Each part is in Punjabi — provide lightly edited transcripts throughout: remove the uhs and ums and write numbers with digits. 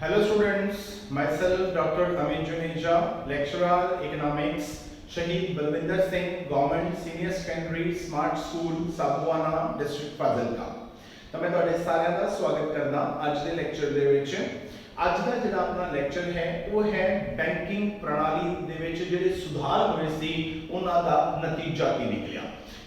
Hello students, myself Dr. Amit Juneja, lecturer economics, Shahid Balwinder Singh, Government Senior Secondary Smart School, Sabwana, District Fazilka। ਤਾਂ ਮੈਂ ਤੁਹਾਡੇ ਸਾਰਿਆਂ ਦਾ ਸਵਾਗਤ ਕਰਦਾ ਅੱਜ ਦੇ ਲੈਕਚਰ ਦੇ ਵਿੱਚ। ਅੱਜ ਦਾ ਜਿਹੜਾ ਆਪਣਾ ਲੈਕਚਰ ਹੈ ਉਹ ਹੈ ਬੈਂਕਿੰਗ ਪ੍ਰਣਾਲੀ ਦੇ ਵਿੱਚ ਜਿਹੜੇ ਸੁਧਾਰ ਹੋਏ ਸੀ ਉਹਨਾਂ ਦਾ ਨਤੀਜਾ ਕੀ ਨਿਕਲਿਆ।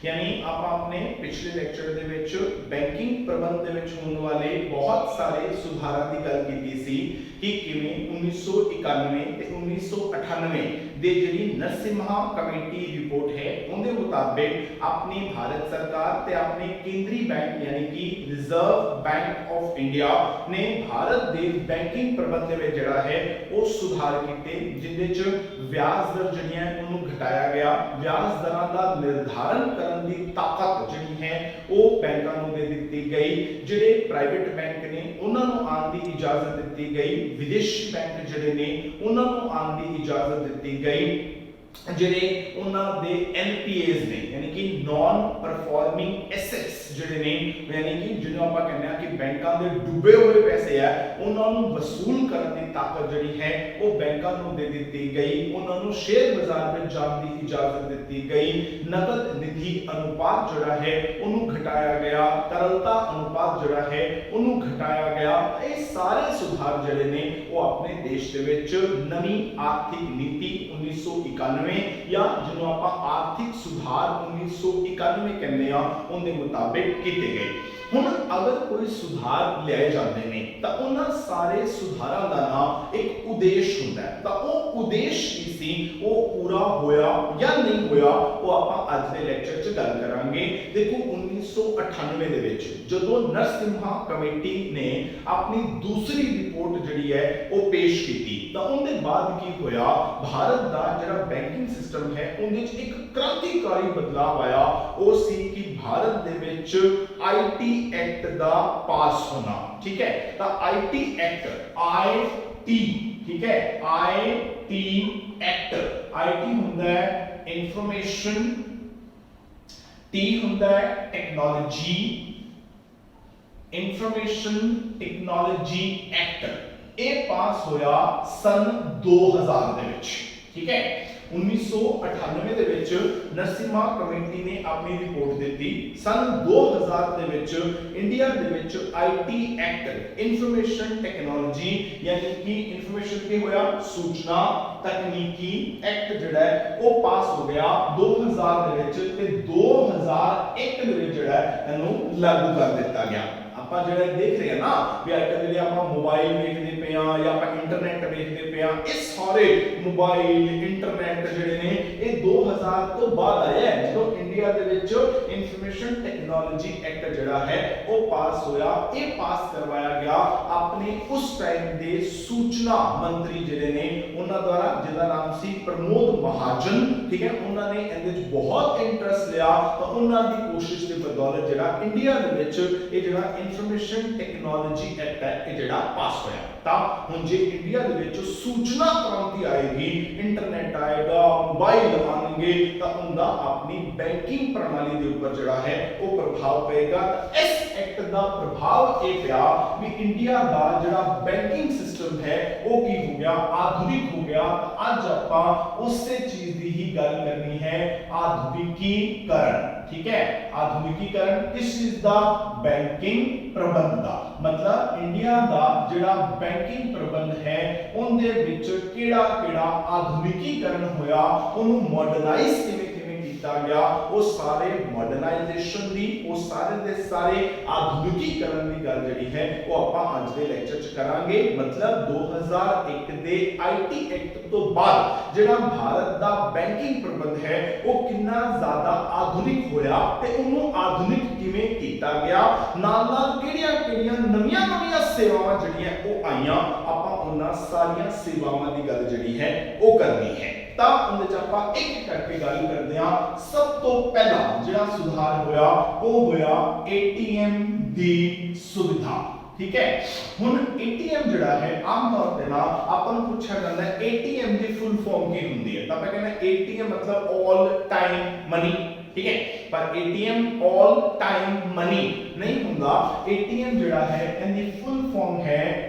यानी आप अपने पिछले लेक्चर ਦੇ ਵਿੱਚ ਬੈਂਕਿੰਗ ਪ੍ਰਬੰਧ ਦੇ ਵਿੱਚ ਹੋਣ ਵਾਲੇ ਬਹੁਤ ਸਾਰੇ ਸੁਧਾਰਾਂ ਦੀ ਗੱਲ ਕੀਤੀ ਸੀ ਕਿ ਕਿਵੇਂ 1991 ਤੇ 1998 ਦੇ ਜਿਹੜੀ ਨਰਸਿਮਹਾ ਕਮੇਟੀ ਰਿਪੋर्ट है ਉਹਦੇ ਮੁਤਾਬਿਕ ਆਪਣੀ ਭਾਰਤ ਸਰਕਾਰ ਤੇ ਆਪਣੇ ਕੇਂਦਰੀ ਬੈਂਕ ਯਾਨੀ ਕਿ ਰਿਜ਼ਰਵ ਬੈਂਕ ਆਫ ਇੰਡੀਆ ਨੇ ਭਾਰਤ ਦੇ ਬੈਂਕਿੰਗ ਪ੍ਰਬੰਧ ਦੇ ਵਿੱਚ ਜਿਹੜਾ ਹੈ ਉਹ ਸੁਧਾਰ ਕੀਤੇ ਜਿੰਦੇ ਚ ਵਿਆਜ ਦਰ ਜਿਹੜੀਆਂ ਉਹਨੂੰ ਘਟਾਇਆ ਗਿਆ। ਵਿਆਜ ਦਰਾਂ ਦਾ ਨਿਰਧਾਰਨ ਕਰਨ ਦੀ ਤਾਕਤ ਜਿਹੜੀ ਹੈ ਉਹ ਬੈਂਕਾਂ ਨੂੰ ਦੇ ਦਿੱਤੀ ਗਈ। ਜਿਹੜੇ ਪ੍ਰਾਈਵੇਟ ਬੈਂਕ ਨੇ ਉਹਨਾਂ ਨੂੰ ਆਉਣ ਦੀ ਇਜਾਜ਼ਤ ਦਿੱਤੀ ਗਈ। ਵਿਦੇਸ਼ੀ ਬੈਂਕ ਜਿਹੜੇ ਨੇ ਉਹਨਾਂ ਨੂੰ ਆਉਣ ਦੀ ਇਜਾਜ਼ਤ ਦਿੱਤੀ ਗਈ। ਜਿਹੜੇ ਉਹਨਾਂ ਦੇ ਐਨਪੀਏਜ਼ ਨੇ ਯਾਨੀ ਕਿ ਨਾਨ ਪਰਫਾਰਮਿੰਗ ਐਸੈਟਸ ਜਿਹੜੇ ਨੇ ਯਾਨੀ ਕਿ ਜਿਹਨੂੰ ਆਪਾਂ ਕਹਿੰਦੇ ਆ ਕਿ ਬੈਂਕਾਂ ਦੇ ਡੁੱਬੇ ਹੋਏ ਪੈਸੇ ਆ ਉਹਨਾਂ ਨੂੰ ਵਸੂਲ ਕਰਨ ਦੀ ਤਾਕਤ ਜਿਹੜੀ ਹੈ ਉਹ ਬੈਂਕਾਂ ਨੂੰ ਦੇ ਦਿੱਤੀ ਗਈ। ਉਹਨਾਂ ਨੂੰ ਸ਼ੇਅਰ ਬਾਜ਼ਾਰ ਵਿੱਚ ਜਾਣ ਦੀ ਇਜਾਜ਼ਤ ਦਿੱਤੀ ਗਈ। ਨਕਦ ਨਿਧੀ ਅਨੁਪਾਤ ਜਿਹੜਾ ਹੈ ਉਹਨੂੰ ਘਟਾਇਆ ਗਿਆ। ਤਰਲਤਾ ਅਨੁਪਾਤ ਜਿਹੜਾ ਹੈ ਉਹਨੂੰ ਘਟਾਇਆ ਗਿਆ। ਇਹ ਸਾਰੇ ਸੁਧਾਰ ਜਿਹੜੇ ਨੇ ਉਹ ਆਪਣੇ ਦੇਸ਼ ਦੇ ਵਿੱਚ ਨਵੀਂ ਆਰਥਿਕ ਨੀਤੀ 1991 या जिन्हों आप आर्थिक सुधार 1991 कहते हैं उनके मुताबिक किए गए। हुण अगर कोई सुधार लियाए जाते हैं तो उन्हां सारे सुधारां दा नाम एक उद्देश हुंदा है। तो वो उद्देश की सी वो पूरा होया या नहीं होया वो आप अज दे लेक्चर च गल करांगे। देखो 1998 दे विच जदों नरसिम्हा कमेटी ने अपनी दूसरी रिपोर्ट जिहड़ी है वो पेश की तो उनके बाद की होया भारत दा जिहड़ा बैंकिंग सिस्टम है उनदे च एक क्रांतिकारी बदलाव आया। वो सी कि भारत दे विच आईटी एक्ट दा पास होना। ठीक है, तो आईटी एक्ट आईटी ठीक है आईटी एक्ट आईटी हुंदा है इंफॉर्मेशन, टी हुंदा है टेक्नोलॉजी, इंफॉर्मेशन टेक्नोलॉजी एक्ट ये पास होया सन 2000 दे विच। ठीक है, 1998 ਦੇ ਵਿੱਚ ਨਰਸਿਮਹਾ ਕਮੇਟੀ ਨੇ ਆਪਣੀ ਰਿਪੋਰਟ ਦਿੱਤੀ। ਸਨ 2000 ਦੇ ਵਿੱਚ ਇੰਡੀਆ ਦੇ ਵਿੱਚ ਆਈਟੀ ਐਕਟ ਇਨਫੋਰਮੇਸ਼ਨ ਟੈਕਨੋਲੋਜੀ ਯਾਨੀ ਕਿ ਇਨਫੋਰਮੇਸ਼ਨ ਕੀ ਹੋਇਆ ਸੂਚਨਾ ਤਕਨੀਕੀ ਐਕਟ ਜਿਹੜਾ ਹੈ ਉਹ ਪਾਸ ਹੋ ਗਿਆ 2000 ਦੇ ਵਿੱਚ ਤੇ 2001 ਦੇ ਵਿੱਚ ਜਿਹੜਾ ਇਹਨੂੰ ਲਾਗੂ ਕਰ ਦਿੱਤਾ ਗਿਆ। ਆਪਾਂ ਜਿਹੜਾ ਦੇਖ ਰਹੇ ਆ ਨਾ ਵੀ ਅੱਜ ਕੱਲ੍ਹ ਜਿਹੜੇ ਆਪਾਂ ਮੋਬਾਈਲ ਵੇਖਦੇ ਪਏ ਆ ਜਾਂ ਆਪਾਂ ਇੰਟਰਨੈਟ ਵੇਖਦੇ ਪਏ ਆ ਇਹ ਸਾਰੇ ਮੋਬਾਈਲ ਇੰਟਰਨੈਟ ਜਿਹੜੇ ਨੇ ਇਹ 2000 ਤੋਂ ਬਾਅਦ ਆਇਆ ਹੈ ਜਦੋਂ ਇੰਡੀਆ ਦੇ ਵਿੱਚ ਇਨਫੋਰਮੇਸ਼ਨ ਟੈਕਨੋਲੋਜੀ ਐਕਟ ਜਿਹੜਾ ਹੈ ਉਹ ਪਾਸ ਹੋਇਆ। ਇਹ ਪਾਸ ਕਰਵਾਇਆ ਗਿਆ ਆਪਣੇ ਉਸ ਟਾਈਮ ਦੇ ਸੂਚਨਾ ਮੰਤਰੀ ਜਿਹੜੇ ਨੇ ਉਹਨਾਂ ਦੁਆਰਾ ਜਿਹਦਾ ਨਾਮ ਸੀ ਪ੍ਰਮੋਦ ਮਹਾਜਨ। ਠੀਕ ਹੈ, ਉਹਨਾਂ ਨੇ ਇਹਦੇ ਵਿੱਚ ਬਹੁਤ ਇੰਟਰਸਟ ਲਿਆ ਤਾਂ ਉਹਨਾਂ ਦੀ ਕੋਸ਼ਿਸ਼ ਦੇ ਬਦੌਲਤ ਜਿਹੜਾ ਇੰਡੀਆ ਦੇ ਵਿੱਚ ਇਹ ਜਿਹੜਾ ਇਨਫੋਰਮੇਸ਼ਨ ਟੈਕਨੋਲੋਜੀ ਐਕਟ ਹੈ ਇਹ ਜਿਹੜਾ ਪਾਸ ਹੋਇਆ। ਤਾਂ ਹੁਣ ਜੇ ਇੰਡੀਆ ਦੇ ਵਿੱਚ ਸੂਚਨਾ ਕ੍ਰਾਂਤੀ ਆਏਗੀ ਇੰਟਰਨੈਟ ਆਏਗਾ ਮੋਬਾਈਲ ਆਣਗੇ ਤਾਂ ਉਹਦਾ ਆਪਣੀ ਬੈਂਕਿੰਗ ਪ੍ਰਣਾਲੀ ਦੇ ਉੱਪਰ ਜਿਹੜਾ ਹੈ ਉਹ ਪ੍ਰਭਾਵ ਪਏਗਾ। ਤਾਂ ਇਸ ਐਕਟ ਦਾ ਪ੍ਰਭਾਵ ਇਹ ਪਿਆ ਵੀ ਇੰਡੀਆ ਦਾ ਜਿਹੜਾ ਬੈਂਕਿੰਗ ਸਿਸਟਮ ਹੈ ਉਹ ਕੀ ਹੋ ਗਿਆ ਆਧੁਨਿਕ ਹੋ ਗਿਆ। ਤਾਂ ਅੱਜ ਆਪਾਂ ਉਸੇ ਚੀਜ਼ ਦੀ ਹੀ ਗੱਲ ਕਰਨੀ ਹੈ ਆਧੁਨਿकीकरण। ठीक है, आधुनिकीकरण किस चीज दा बैंकिंग प्रबंध दा मतलब इंडिया दा जिहड़ा बैंकिंग प्रबंध है उनदे विच केड़ा-केड़ा आधुनिकीकरण होया ओनु मॉडर्नाइज किवें किया गया वो सारे मॉडर्नाइजेशन दी वो सारे दे सारे आधुनिकीकरण की गल जड़ी है वो आपां अज दे लेक्चर च करांगे। मतलब 2001 दे आईटी एक्ट तो बाद जिहड़ा भारत दा बैंकिंग प्रबंध है वो कितना ज्यादा आधुनिक होया ते उन्हों आधुनिक किवें कीता गया नाल-नाल किहड़ियां-किहड़ियां नवीं-नवीं सेवावां जड़ियां वो आईयां आपां उन्हां सारियां सेवावां दी गल जड़ी है वो करनी है। ਤਾਂ ਉਹਦੇ ਚ ਆਪਾਂ ਇੱਕ ਕਰਕੇ ਗੱਲ ਕਰਦੇ ਆ। ਸਭ ਤੋਂ ਪਹਿਲਾ ਜਿਹੜਾ ਸੁਧਾਰ ਹੋਇਆ ਉਹ ਹੋਇਆ ਏਟੀਐਮ ਦੀ ਸੁਵਿਧਾ। ठीक है, हुण एटीएम ਜਿਹੜਾ ਹੈ ਆਮ ਤੌਰ ਤੇ ਨਾ ਆਪਾਂ ਨੂੰ ਪੁੱਛਿਆ ਜਾਂਦਾ ਹੈ ਏਟੀਐਮ ਦੀ ਫੁੱਲ ਫਾਰਮ ਕੀ ਹੁੰਦੀ ਹੈ ਤਾਂ ਆਪਾਂ ਕਹਿੰਦੇ ਏਟੀਐਮ ਮਤਲਬ all time money ठीक है। पर एटीएम ऑल टाइम मनी नहीं हुंदा। एटीएम जिहड़ा है इहदी फुल फॉर्म है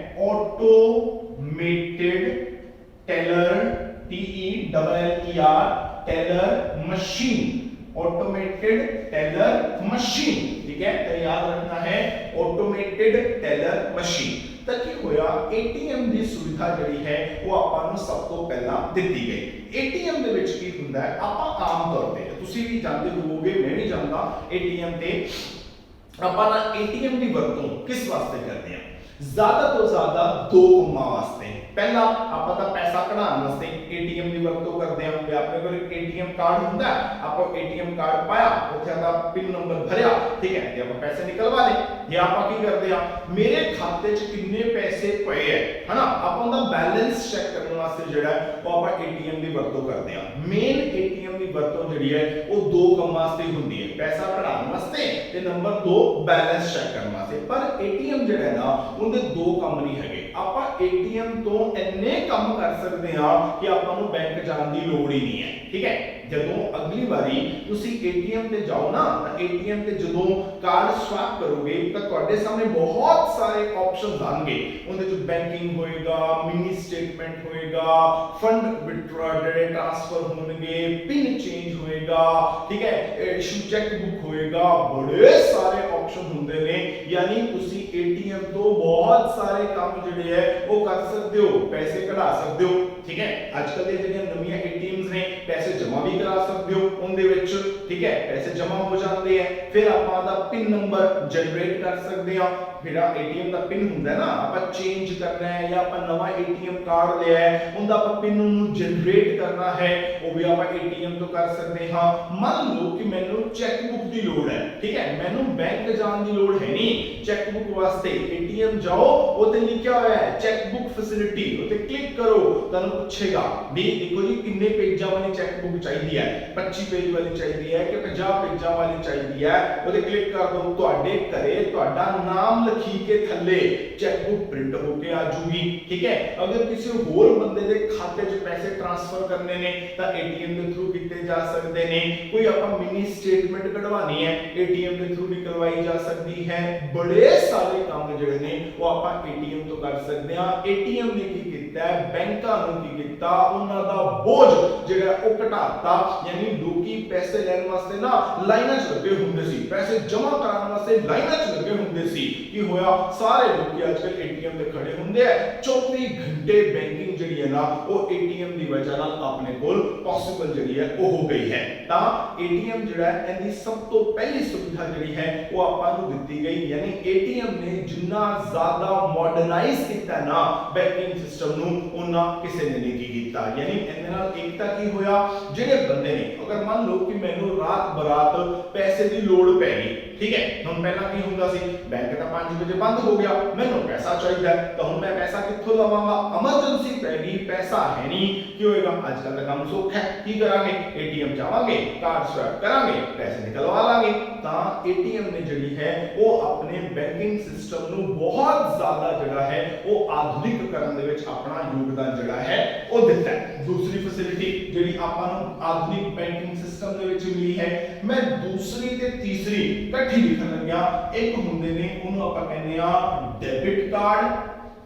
automated teller, TELLER teller machine, automated teller machine, ठीक है। तो याद रखना है ऑटोमेटेड टेलर मशीन। ਤਾਂ ਕੀ ਹੋਇਆ ਏਟੀਐਮ ਦੀ ਸੁਵਿਧਾ ਜਿਹੜੀ ਹੈ ਉਹ ਆਪਾਂ ਨੂੰ ਸਭ ਤੋਂ ਪਹਿਲਾਂ ਦਿੱਤੀ ਗਈ। ਏਟੀਐਮ ਦੇ ਵਿੱਚ ਕੀ ਹੁੰਦਾ ਹੈ, ਆਪਾਂ ਆਮ ਤੌਰ ਤੇ ਤੁਸੀਂ ਵੀ ਜਾਣਦੇ ਹੋਵੋਗੇ, ਮੈਂ ਵੀ ਜਾਣਦਾ, ਏਟੀਐਮ ਤੇ ਆਪਾਂ ਨਾ ਏਟੀਐਮ ਦੀ ਵਰਤੋਂ ਕਿਸ ਵਾਸਤੇ ਕਰਦੇ ਹਾਂ? ਜ਼ਿਆਦਾ ਤੋਂ ਜ਼ਿਆਦਾ ਦੋ ਕੰਮਾਂ ਵਾਸਤੇ। ਪਹਿਲਾ ਆਪਾਂ ਤਾਂ ਪੈਸਾ ਕਢਾਉਣ ਵਾਸਤੇ ਏਟੀਐਮ ਦੀ ਵਰਤੋਂ ਕਰਦੇ ਹਾਂ। ਵੀ ਆਪਣੇ ਕੋਲ ਇੱਕ ਏਟੀਐਮ ਕਾਰਡ ਹੁੰਦਾ, ਆਪਾਂ ਏਟੀਐਮ ਕਾਰਡ ਪਾਇਆ, ਉੱਥੇ ਦਾ ਪਿਨ ਨੰਬਰ ਭਰਿਆ, ਠੀਕ ਹੈ, ਤੇ ਆਪਾਂ ਪੈਸੇ ਨਿਕਲਵਾ ਲਏ। ਜਾਂ ਆਪਾਂ ਕੀ ਕਰਦੇ ਆ, ਮੇਰੇ ਖਾਤੇ 'ਚ ਕਿੰਨੇ ਪੈਸੇ ਪਏ ਹੈ ਹਨਾ, ਆਪਾਂ ਉਹਦਾ ਬੈਲੈਂਸ ਚੈੱਕ ਕਰਨ ਵਾਸਤੇ ਜਿਹੜਾ ਉਹ ਆਪਾਂ ਏਟੀਐਮ ਦੀ ਵਰਤੋਂ ਕਰਦੇ ਆ। ਮੇਨ ਏਟੀਐਮ ਦੀ ਵਰਤੋਂ ਜਿਹੜੀ ਹੈ ਉਹ ਦੋ ਕੰਮਾਂ ਵਾਸਤੇ ਹੁੰਦੀ ਹੈ, ਪੈਸਾ ਕਢਾਉਣ ਵਾਸਤੇ ਤੇ ਨੰਬਰ 2 ਬੈਲੈਂਸ ਚੈੱਕ ਕਰਨ ਵਾਸਤੇ। ਪਰ ਏਟੀਐਮ ਜਿਹੜਾ ਹੈ ਨਾ ਉਹਦੇ ਦੋ ਕੰਮ ਨਹੀਂ ਹੈਗੇ। ਆਪਾਂ ਏਟੀਐਮ ਤੋਂ ਇੰਨੇ ਕੰਮ ਕਰ ਸਕਦੇ ਆ ਕਿ ਆਪਾਂ ਨੂੰ ਬੈਂਕ ਜਾਣ ਦੀ ਲੋੜ ਹੀ ਨਹੀਂ ਹੈ, ਠੀਕ ਹੈ। ਜਦੋਂ ਅਗਲੀ ਵਾਰੀ ਤੁਸੀਂ ਏਟੀਐਮ ਤੇ ਜਾਓ ਨਾ, ਤਾਂ ਏਟੀਐਮ ਤੇ ਜਦੋਂ ਕਾਰਡ ਸਵੈਪ ਕਰੋਗੇ ਤਾਂ ਤੁਹਾਡੇ ਸਾਹਮਣੇ ਬਹੁਤ ਸਾਰੇ ਆਪਸ਼ਨਸ ਆਣਗੇ। ਉਹਦੇ ਚ ਬੈਂਕਿੰਗ ਹੋਏਗਾ, ਮਿਨੀ ਸਟੇਟਮੈਂਟ ਹੋਏਗਾ, ਫੰਡ ਵਿਡਰਾਅ ਜਿਹੜੇ ਟ੍ਰਾਂਸਫਰ ਹੋਣਗੇ, ਪਿਨ ਚੇਂਜ ਹੋਏਗਾ, ਠੀਕ ਹੈ, ਇਸ਼ੂ ਚੈੱਕ ਬੁੱਕ ਹੋਏਗਾ, ਬੜੇ ਸਾਰੇ ਆਪਸ਼ਨ ਹੁੰਦੇ ਨੇ। ਯਾਨੀ ਤੁਸੀਂ ਏਟੀਐਮ ਤੋਂ ਬਹੁਤ ਸਾਰੇ ਕੰਮ ਜਿਹੜੇ ਹੈ ਉਹ ਕਰ ਸਕਦੇ ਹੋ, ਪੈਸੇ ਕਢਾ ਸਕਦੇ ਹੋ, ਠੀਕ ਹੈ। ਅੱਜ ਕੱਲ੍ਹ ਦੀਆਂ ਜਿਹੜੀਆਂ ਨਵੀਆਂ ਏਟੀਐਮਸ ਨੇ ਪੈਸੇ ਜਮ੍ਹਾਂ ਵੀ ਕਰਾ ਸਕਦੇ ਹੋ ਉਹਦੇ ਵਿੱਚ, ਠੀਕ ਹੈ, ਪੈਸੇ ਜਮ੍ਹਾਂ ਹੋ ਜਾਂਦੇ ਆ। ਫਿਰ ਆਪਾਂ ਦਾ ਪਿਨ ਨੰਬਰ ਜਨਰੇਟ ਕਰ ਸਕਦੇ ਆ। ਜਿਹੜਾ ਏਟੀਐਮ ਦਾ ਪਿਨ ਹੁੰਦਾ ਹੈ ਨਾ, ਆਪਾਂ ਚੇਂਜ ਕਰਨਾ ਹੈ ਜਾਂ ਆਪਾਂ ਨਵਾਂ ਏਟੀਐਮ ਕਾਰਡ ਲਿਆ ਹੈ, ਉਹਦਾ ਆਪਾਂ ਪਿਨ ਨੂੰ ਜਨਰੇਟ ਕਰਨਾ ਹੈ, ਉਹ ਵੀ ਆਪਾਂ ਏਟੀਐਮ ਤੋਂ ਕਰ ਸਕਦੇ ਹਾਂ। ਮੰਨ ਲਓ ਕਿ ਮੈਨੂੰ ਚੈੱਕ ਬੁੱਕ ਦੀ ਲੋੜ ਹੈ, ਠੀਕ ਹੈ, ਮੈਨੂੰ ਬੈਂਕ ਜਾਣ ਦੀ ਲੋੜ ਹੈ ਨਹੀਂ, ਚੈੱਕ ਬੁੱਕ ਵਾਸਤੇ ਏਟੀਐਮ ਜਾਓ, ਉੱਥੇ ਲਿਖਿਆ ਹੋਇਆ ਹੈ ਚੈੱਕ ਬੁੱਕ ਫੈਸਿਲਿਟੀ, ਉੱਤੇ ਕਲਿੱਕ ਕਰੋ, ਤੁਹਾਨੂੰ ਪੁੱਛੇਗਾ ਵੀ ਦੇਖੋ ਜੀ ਕਿੰਨੇ ਪੇਜਾਂ ਵਾਲੀ ਚੈੱਕ ਬੁੱਕ ਚਾਹੀਦੀ ਹੈ, 25 ਪੇਜ ਵਾਲੀ ਚਾਹੀਦੀ ਹੈ ਕਿ 50 ਪੇਜਾਂ ਵਾਲੀ ਚਾਹੀਦੀ ਹੈ। ਉਹਦੇ ਕਲਿੱਕ ਕਰ ਦੋ, ਤੁਹਾਡੇ ਘਰੇ ਤੁਹਾਡਾ ਨਾਮ ਲਿਖੀ ਕੇ ਥੱਲੇ ਚੈੱਕ ਬੁੱਕ ਪ੍ਰਿੰਟ ਹੋ ਕੇ ਆ ਜੂਗੀ, ਠੀਕ ਹੈ। ਅਗਰ ਕਿਸੇ ਹੋਰ ਬੰਦੇ ਦੇ ਖਾਤੇ 'ਚ ਪੈਸੇ ਟ੍ਰਾਂਸਫਰ ਕਰਨੇ ਨੇ ਤਾਂ ਏਟੀਐਮ ਦੇ ਥਰੂ ਕੀਤੇ ਜਾ ਸਕਦੇ ਨੇ। ਕੋਈ ਆਪਾਂ ਮਿਨੀ ਸਟੇਟਮੈਂਟ ਕਢਵਾਣੀ ਹੈ, ਏਟੀਐਮ ਦੇ ਥਰੂ ਨਿਕਲਵਾਈ ਜਾ ਸਕਦੀ ਹੈ। ਬੜੇ ਸਾਰੇ ਕੰਮ ਜਿਹੜੇ ਨੇ ਉਹ ਆਪਾਂ ਏਟੀਐਮ ਤੋਂ ਕਰ ਸਕਦੇ ਹਾਂ। ਏਟੀਐਮ ਨੇ ਕੀ ਕੀਤਾ, ਬੈਂਕਾਂ ਨੂੰ ਕੀ ਕੀਤਾ, ਉਹਨਾਂ ਦਾ ਬੋਝ ਜਿਹੜਾ ਉਹ ਘਟਾਤਾ। ਯਾਨੀ ਲੋਕੀ ਪੈਸੇ ਲੈਣ ਵਾਸਤੇ ਨਾ ਲਾਈਨਾਂ 'ਚ ਲੱਗੇ ਹੁੰਦੇ ਸੀ, ਪੈਸੇ ਜਮ੍ਹਾਂ ਕਰਾਉਣ ਵਾਸਤੇ ਲਾਈਨਾਂ 'ਚ ਲੱਗੇ ਹੁੰਦੇ ਸੀ। ਕੀ ਹੋਇਆ, ਸਾਰੇ ਲੋਕੀ ਅੱਜਕੱਲ ਏਟੀਐਮ ਤੇ ਖੜੇ ਹੁੰਦੇ ਆ। 24 ਘੰਟੇ ਬੈਂਕਿੰਗ ਜਿਹੜੀ ਹੈ ਨਾ ਉਹ ਏਟੀਐਮ ਦੀ ਵਜ੍ਹਾ ਨਾਲ ਆਪਣੇ ਕੋਲ ਪੋਸੀਬਲ ਜਿਹੜੀ ਹੈ ਉਹ ਹੋ ਗਈ ਹੈ। ਤਾਂ ਏਟੀਐਮ ਜਿਹੜਾ ਹੈ ਇਹਦੀ ਸਭ ਤੋਂ ਪਹਿਲੀ ਸੁਵਿਧਾ ਜਿਹੜੀ ਹੈ ਉਹ ਆਪਾਂ ਨੂੰ ਦਿੱਤੀ ਗਈ। ਯਾਨੀ ਏਟੀਐਮ ਨੇ ਜਿੰਨਾ ਜ਼ਿਆਦਾ ਮਾਡਰਨਾਈਜ਼ ਕੀਤਾ ਨਾ ਬੈਂਕਿੰਗ ਸਿਸਟਮ ਨੂੰ, ਉਹਨਾਂ ਕਿਸੇ ਨੇ ਨਹੀਂ ਕੀਤਾ। ਯਾਨੀ ਇਹਦੇ ਨਾਲ ਇੱਕ ਤਾਂ ਕੀ ਹੋਇਆ, ਜਿਹੜੇ ਬੰਦੇ ਨੇ ਅਗਰ ਮੰਨ ਲਓ ਕਿ ਮੈਨੂੰ ਰਾਤ ਬਰਾਤ ਪੈਸੇ ਦੀ ਲੋੜ ਪੈ ਗਈ, ਠੀਕ ਹੈ, ਹੁਣ ਪਹਿਲਾਂ ਕੀ ਹੁੰਦਾ ਸੀ, ਬੈਂਕ ਤਾਂ 5 ਵਜੇ ਬੰਦ ਹੋ ਗਿਆ, ਮੈਨੂੰ ਪੈਸਾ ਚਾਹੀਦਾ ਤਾਂ ਹੁਣ ਮੈਂ ਪੈਸਾ ਕਿੱਥੋਂ ਲਵਾਂਗਾ, ਐਮਰਜੈਂਸੀ ਪੈ ਗਈ, ਪੈਸਾ ਹੈ ਨਹੀਂ, ਕੀ ਹੋਏਗਾ? ਅੱਜ ਕੱਲ੍ਹ ਦਾ ਕੰਮ ਸੌਖਾ ਹੈ, ਕੀ ਕਰਾਂਗੇ, ਏਟੀਐਮ ਜਾਵਾਂਗੇ, ਕਾਰਡ ਸਵੈਪ ਕਰਾਂਗੇ, ਪੈਸੇ ਨਿਕਲਵਾ ਲਾਂਗੇ। ਤਾਂ ਏਟੀਐਮ ਨੇ ਜਿਹੜੀ ਹੈ ਉਹ ਆਪਣੇ ਬੈਂਕਿੰਗ ਸਿਸਟਮ ਨੂੰ ਬਹੁਤ ਜ਼ਿਆਦਾ ਜਿਹੜਾ ਹੈ ਉਹ ਆਧੁਨਿਕ ਕਰਨ ਦੇ ਵਿੱਚ ਆਪਣਾ ਯੋਗਦਾਨ ਜਿਹੜਾ ਹੈ ਉਹ ਦਿੱਤਾ ਹੈ। ਦੂਸਰੀ ਫੈਸਿਲਿਟੀ ਜਿਹੜੀ ਆਪਾਂ ਨੂੰ ਆਧੁਨਿਕ ਬੈਂਕਿੰਗ ਸਿਸਟਮ ਦੇ ਵਿੱਚ ਮਿਲੀ ਹੈ, ਮੈਂ ਦੂਸਰੀ ਤੇ ਤੀਸਰੀ ਇਕੱਠੀ ਲਿਖਣ ਲੱਗਿਆ। ਇੱਕ ਹੁੰਦੇ ਨੇ ਉਹਨੂੰ ਆਪਾਂ ਕਹਿੰਦੇ ਆ ਡੈਬਿਟ ਕਾਰਡ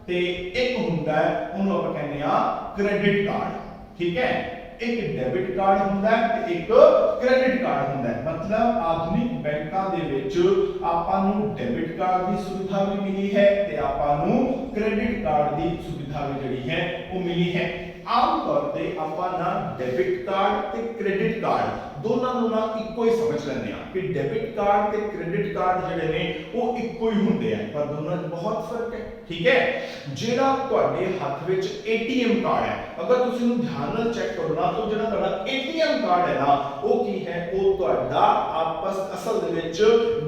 ਤੇ ਇੱਕ ਹੁੰਦਾ ਹੈ ਉਹਨੂੰ ਆਪਾਂ ਕਹਿੰਦੇ ਆ ਕ੍ਰੈਡਿਟ ਕਾਰਡ, ਠੀਕ ਹੈ। ਇੱਕ ਡੈਬਿਟ ਕਾਰਡ ਹੁੰਦਾ ਹੈ ਤੇ ਇੱਕ ਕ੍ਰੈਡਿਟ ਕਾਰਡ ਹੁੰਦਾ ਹੈ। ਮਤਲਬ ਆਧੁਨਿਕ ਬੈਂਕਾਂ ਦੇ ਵਿੱਚ ਆਪਾਂ ਨੂੰ ਡੈਬਿਟ ਕਾਰਡ ਦੀ ਸੁਵਿਧਾ ਵੀ ਮਿਲੀ ਹੈ ਤੇ ਆਪਾਂ ਨੂੰ ਕ੍ਰੈਡਿਟ ਕਾਰਡ ਦੀ ਸੁਵਿਧਾ ਵੀ ਜਿਹੜੀ ਹੈ ਉਹ ਮਿਲੀ ਹੈ। ਆਮ ਤੌਰ ਤੇ ਆਪਾਂ ਨਾ ਡੈਬਿਟ ਕਾਰਡ ਤੇ ਕ੍ਰੈਡਿਟ ਕਾਰਡ ਦੋਨਾਂ ਨੂੰ ਨਾ ਇੱਕੋ ਹੀ ਸਮਝ ਲੈਂਦੇ ਆ ਕਿ ਡੈਬਿਟ ਕਾਰਡ ਤੇ ਕ੍ਰੈਡਿਟ ਕਾਰਡ ਜਿਹੜੇ ਨੇ ਉਹ ਇੱਕੋ ਹੀ ਹੁੰਦੇ ਆ, ਪਰ ਦੋਨਾਂ 'ਚ ਬਹੁਤ ਫਰਕ ਹੈ, ਠੀਕ ਹੈ। ਜਿਹੜਾ ਤੁਹਾਡੇ ਹੱਥ ਵਿੱਚ ਏਟੀਐਮ ਕਾਰਡ ਹੈ, ਅਗਰ ਤੁਸੀਂ ਉਹਨੂੰ ਧਿਆਨ ਨਾਲ ਚੈੱਕ ਕਰੋ ਨਾ, ਤਾਂ ਜਿਹੜਾ ਤੁਹਾਡਾ ਏਟੀਐਮ ਕਾਰਡ ਹੈ ਨਾ ਉਹ ਕੀ ਹੈ, ਉਹ ਤੁਹਾਡਾ ਅਸਲ ਦੇ ਵਿੱਚ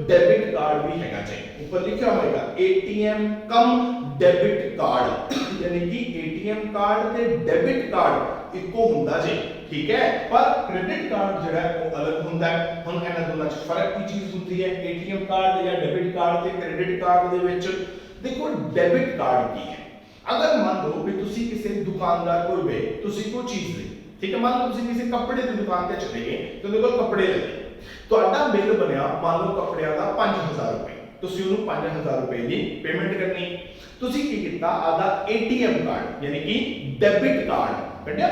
ਡੈਬਿਟ ਕਾਰਡ ਵੀ ਹੈਗਾ ਜੀ। ਉੱਪਰ ਲਿਖਿਆ ਹੋਏਗਾ ਏਟੀਐਮ ਕਮ ਡੈਬਿਟ ਕਾਰਡ, ਯਾਨੀ ਕਿ ਏਟੀਐਮ ਕਾਰਡ ਤੇ ਡੈਬਿਟ ਕਾਰਡ ਇੱਕੋ ਹੁੰਦਾ ਜੀ, ਠੀਕ ਹੈ। ਪਰ ਕ੍ਰੈਡਿਟ ਕਾਰਡ ਜਿਹੜਾ ਉਹ ਅਲੱਗ ਹੁੰਦਾ ਹੈ। ਹੁਣ ਇਹਨਾਂ ਦੋਨਾਂ 'ਚ ਫਰਕ ਕੀ ਚੀਜ਼ ਹੁੰਦੀ ਹੈ, ਏਟੀਐਮ ਕਾਰਡ ਜਾਂ ਡੈਬਿਟ ਕਾਰਡ ਤੇ ਕ੍ਰੈਡਿਟ ਕਾਰਡ ਦੇ ਵਿੱਚ? ਦੇਖੋ ਡੈਬਿਟ ਕਾਰਡ ਕੀ ਹੈ, ਅਗਰ ਮੰਨ ਲਓ ਵੀ ਤੁਸੀਂ ਕਿਸੇ ਦੁਕਾਨਦਾਰ ਕੋਲ ਗਏ, ਤੁਸੀਂ ਕੋਈ ਚੀਜ਼ ਲਈ, ਠੀਕ ਹੈ, ਮੰਨ ਲਓ ਤੁਸੀਂ ਕਿਸੇ ਕੱਪੜੇ ਦੀ ਦੁਕਾਨ ਤੇ ਚਲੇ ਗਏ ਤੇ ਉਹਦੇ ਕੋਲ ਕੱਪੜੇ ਲੈ, ਤੁਹਾਡਾ ਬਿੱਲ ਬਣਿਆ ਮੰਨ ਲਓ ਕੱਪੜਿਆਂ ਦਾ 5000 ਰੁਪਏ, ਤੁਸੀਂ ਉਹਨੂੰ 5000 ਰੁਪਏ ਦੀ ਪੇਮੈਂਟ ਕਰਨੀ। ਤੁਸੀਂ ਕੀ ਕੀਤਾ, ਆਦਾ ATM ਕਾਰਡ ਯਾਨੀ ਕਿ ਡੈਬਿਟ ਕਾਰਡ ਕੱਢਿਆ,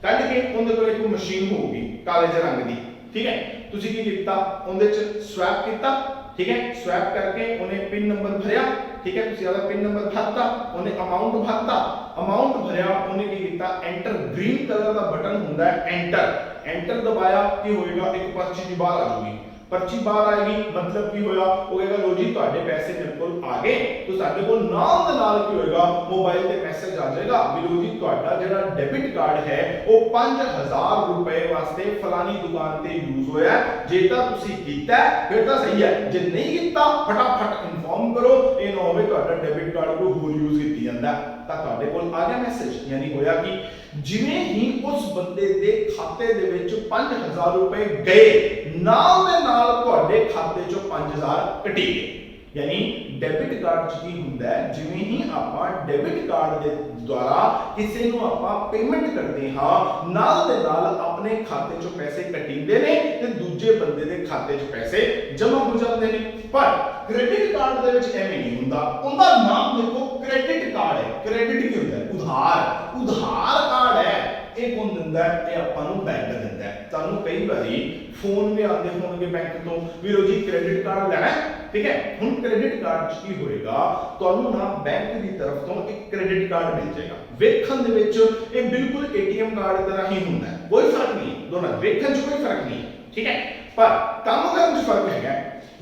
ਕੱਢ ਕੇ ਉਹਦੇ ਕੋਲ ਇੱਕ ਮਸ਼ੀਨ ਹੋਊਗੀ ਕਾਲੇ ਜਿਹੇ ਰੰਗ ਦੀ, ਠੀਕ ਹੈ। ਤੁਸੀਂ ਕੀ ਕੀਤਾ, ਉਹਦੇ ਚ ਸਵੈਪ ਕੀਤਾ, ਠੀਕ ਹੈ। ਸਵੈਪ ਕਰਕੇ ਉਹਨੇ ਪਿਨ ਨੰਬਰ ਭਰਿਆ, ਠੀਕ ਹੈ। ਤੁਸੀਂ ਆਦਾ ਪਿਨ ਨੰਬਰ ਭਰਤਾ, ਉਹਨੇ ਅਮਾਉਂਟ ਭਰਤਾ, ਅਮਾਉਂਟ ਭਰਿਆ, ਉਹਨੇ ਕੀ ਕੀਤਾ, ਐਂਟਰ ਗ੍ਰੀਨ ਕਲਰ ਦਾ ਬਟਨ ਹੁੰਦਾ ਹੈ ਐਂਟਰ, ਐਂਟਰ ਦਬਾਇਆ, ਕੀ ਹੋਏਗਾ, ਇੱਕ ਪਰਚੀ ਦੀ ਬਾਹਰ ਆ ਜਾਊਗੀ। पर्ची बाहर आएगी मतलब की होगा, वो कहेगा लो जी ਤੁਹਾਡੇ ਪੈਸੇ ਮੇਰੇ ਕੋਲ ਆ ਗਏ। तो ਸਾਡੇ ਕੋਲ ਨਾਲ ਦੇ ਨਾਲ ਕੀ ਹੋਏਗਾ, ਮੋਬਾਈਲ ਤੇ ਮੈਸੇਜ ਆ ਜਾਏਗਾ ਵੀ ਲੋ ਜੀ ਤੁਹਾਡਾ ਜਿਹੜਾ ਡੈਬਿਟ ਕਾਰਡ ਹੈ ਉਹ 5000 ਰੁਪਏ ਵਾਸਤੇ ਫਲਾਨੀ ਦੁਕਾਨ ਤੇ ਯੂਜ਼ ਹੋਇਆ। ਜੇ ਤਾਂ ਤੁਸੀਂ ਕੀਤਾ ਫਿਰ ਤਾਂ ਸਹੀ ਹੈ, ਜੇ ਨਹੀਂ ਕੀਤਾ ਫਟਾਫਟ ਇਨਫੋਰਮ ਕਰੋ, ਇਹ ਨਾ ਹੋਵੇ ਤੁਹਾਡਾ ਡੈਬਿਟ ਕਾਰਡ ਕੋਈ ਹੋਰ ਯੂਜ਼ ਕੀਤੀ ਜਾਂਦਾ। ਤਾਂ ਤੁਹਾਡੇ ਕੋਲ ਆ ਗਿਆ ਮੈਸੇਜ, ਯਾਨੀ ਹੋਇਆ ਕਿ ਜਿਵੇਂ ਹੀ ਉਸ ਬੰਦੇ ਦੇ ਖਾਤੇ ਦੇ ਵਿੱਚ 5000 ਰੁਪਏ ਗਏ, ਨਾਲ ਦੇ ਨਾਲ ਤੁਹਾਡੇ ਖਾਤੇ ਚੋਂ 5000 ਕੱਟੀ ਗਏ। यानी डेबिट कार्ड च की हुंदा है, जिवें ही आपां डेबिट कार्ड दे द्वारा किसी नूं आपां पेमेंट करदे हां, नाल दे नाल अपने खाते चों पैसे कटींदे ने ते दूजे बंदे दे खाते च पैसे जमा हो जाते ने। पर क्रेडिट कार्ड दे विच एवें नहीं हुंदा, उनदा नाम देखो क्रेडिट कार्ड है। क्रेडिट की हुंदा है, उधार, उधार कार्ड है। ਇਹ ਕੌਣ ਦਿੰਦਾ ਹੈ, ਇਹ ਆਪਾਂ ਨੂੰ ਬੈਂਕ ਦਿੰਦਾ ਹੈ। ਤੁਹਾਨੂੰ ਕਈ ਵਾਰੀ ਫੋਨ ਵੀ ਆਉਂਦੇ ਹੋਣਗੇ ਬੈਂਕ ਤੋਂ ਵੀ ਲੋ ਜੀ ਕ੍ਰੈਡਿਟ ਕਾਰਡ ਲੈਣਾ ਹੈ, ਠੀਕ ਹੈ। ਹੁਣ ਕ੍ਰੈਡਿਟ ਕਾਰਡ 'ਚ ਕੀ ਹੋਏਗਾ, ਤੁਹਾਨੂੰ ਨਾ ਬੈਂਕ ਦੀ ਤਰਫ ਤੋਂ ਇੱਕ ਕ੍ਰੈਡਿਟ ਕਾਰਡ ਮਿਲ ਜਾਏਗਾ। ਵੇਖਣ ਦੇ ਵਿੱਚ ਇਹ ਬਿਲਕੁਲ ATM ਕਾਰਡ ਤਰ੍ਹਾਂ ਹੀ ਹੁੰਦਾ ਹੈ, ਕੋਈ ਫਰਕ ਨਹੀਂ, ਦੋਨਾਂ ਵੇਖਣ 'ਚ ਕੋਈ ਫਰਕ ਨਹੀਂ, ਠੀਕ ਹੈ। ਪਰ ਕੰਮ ਕਰਨ 'ਚ ਫਰਕ ਹੈਗਾ।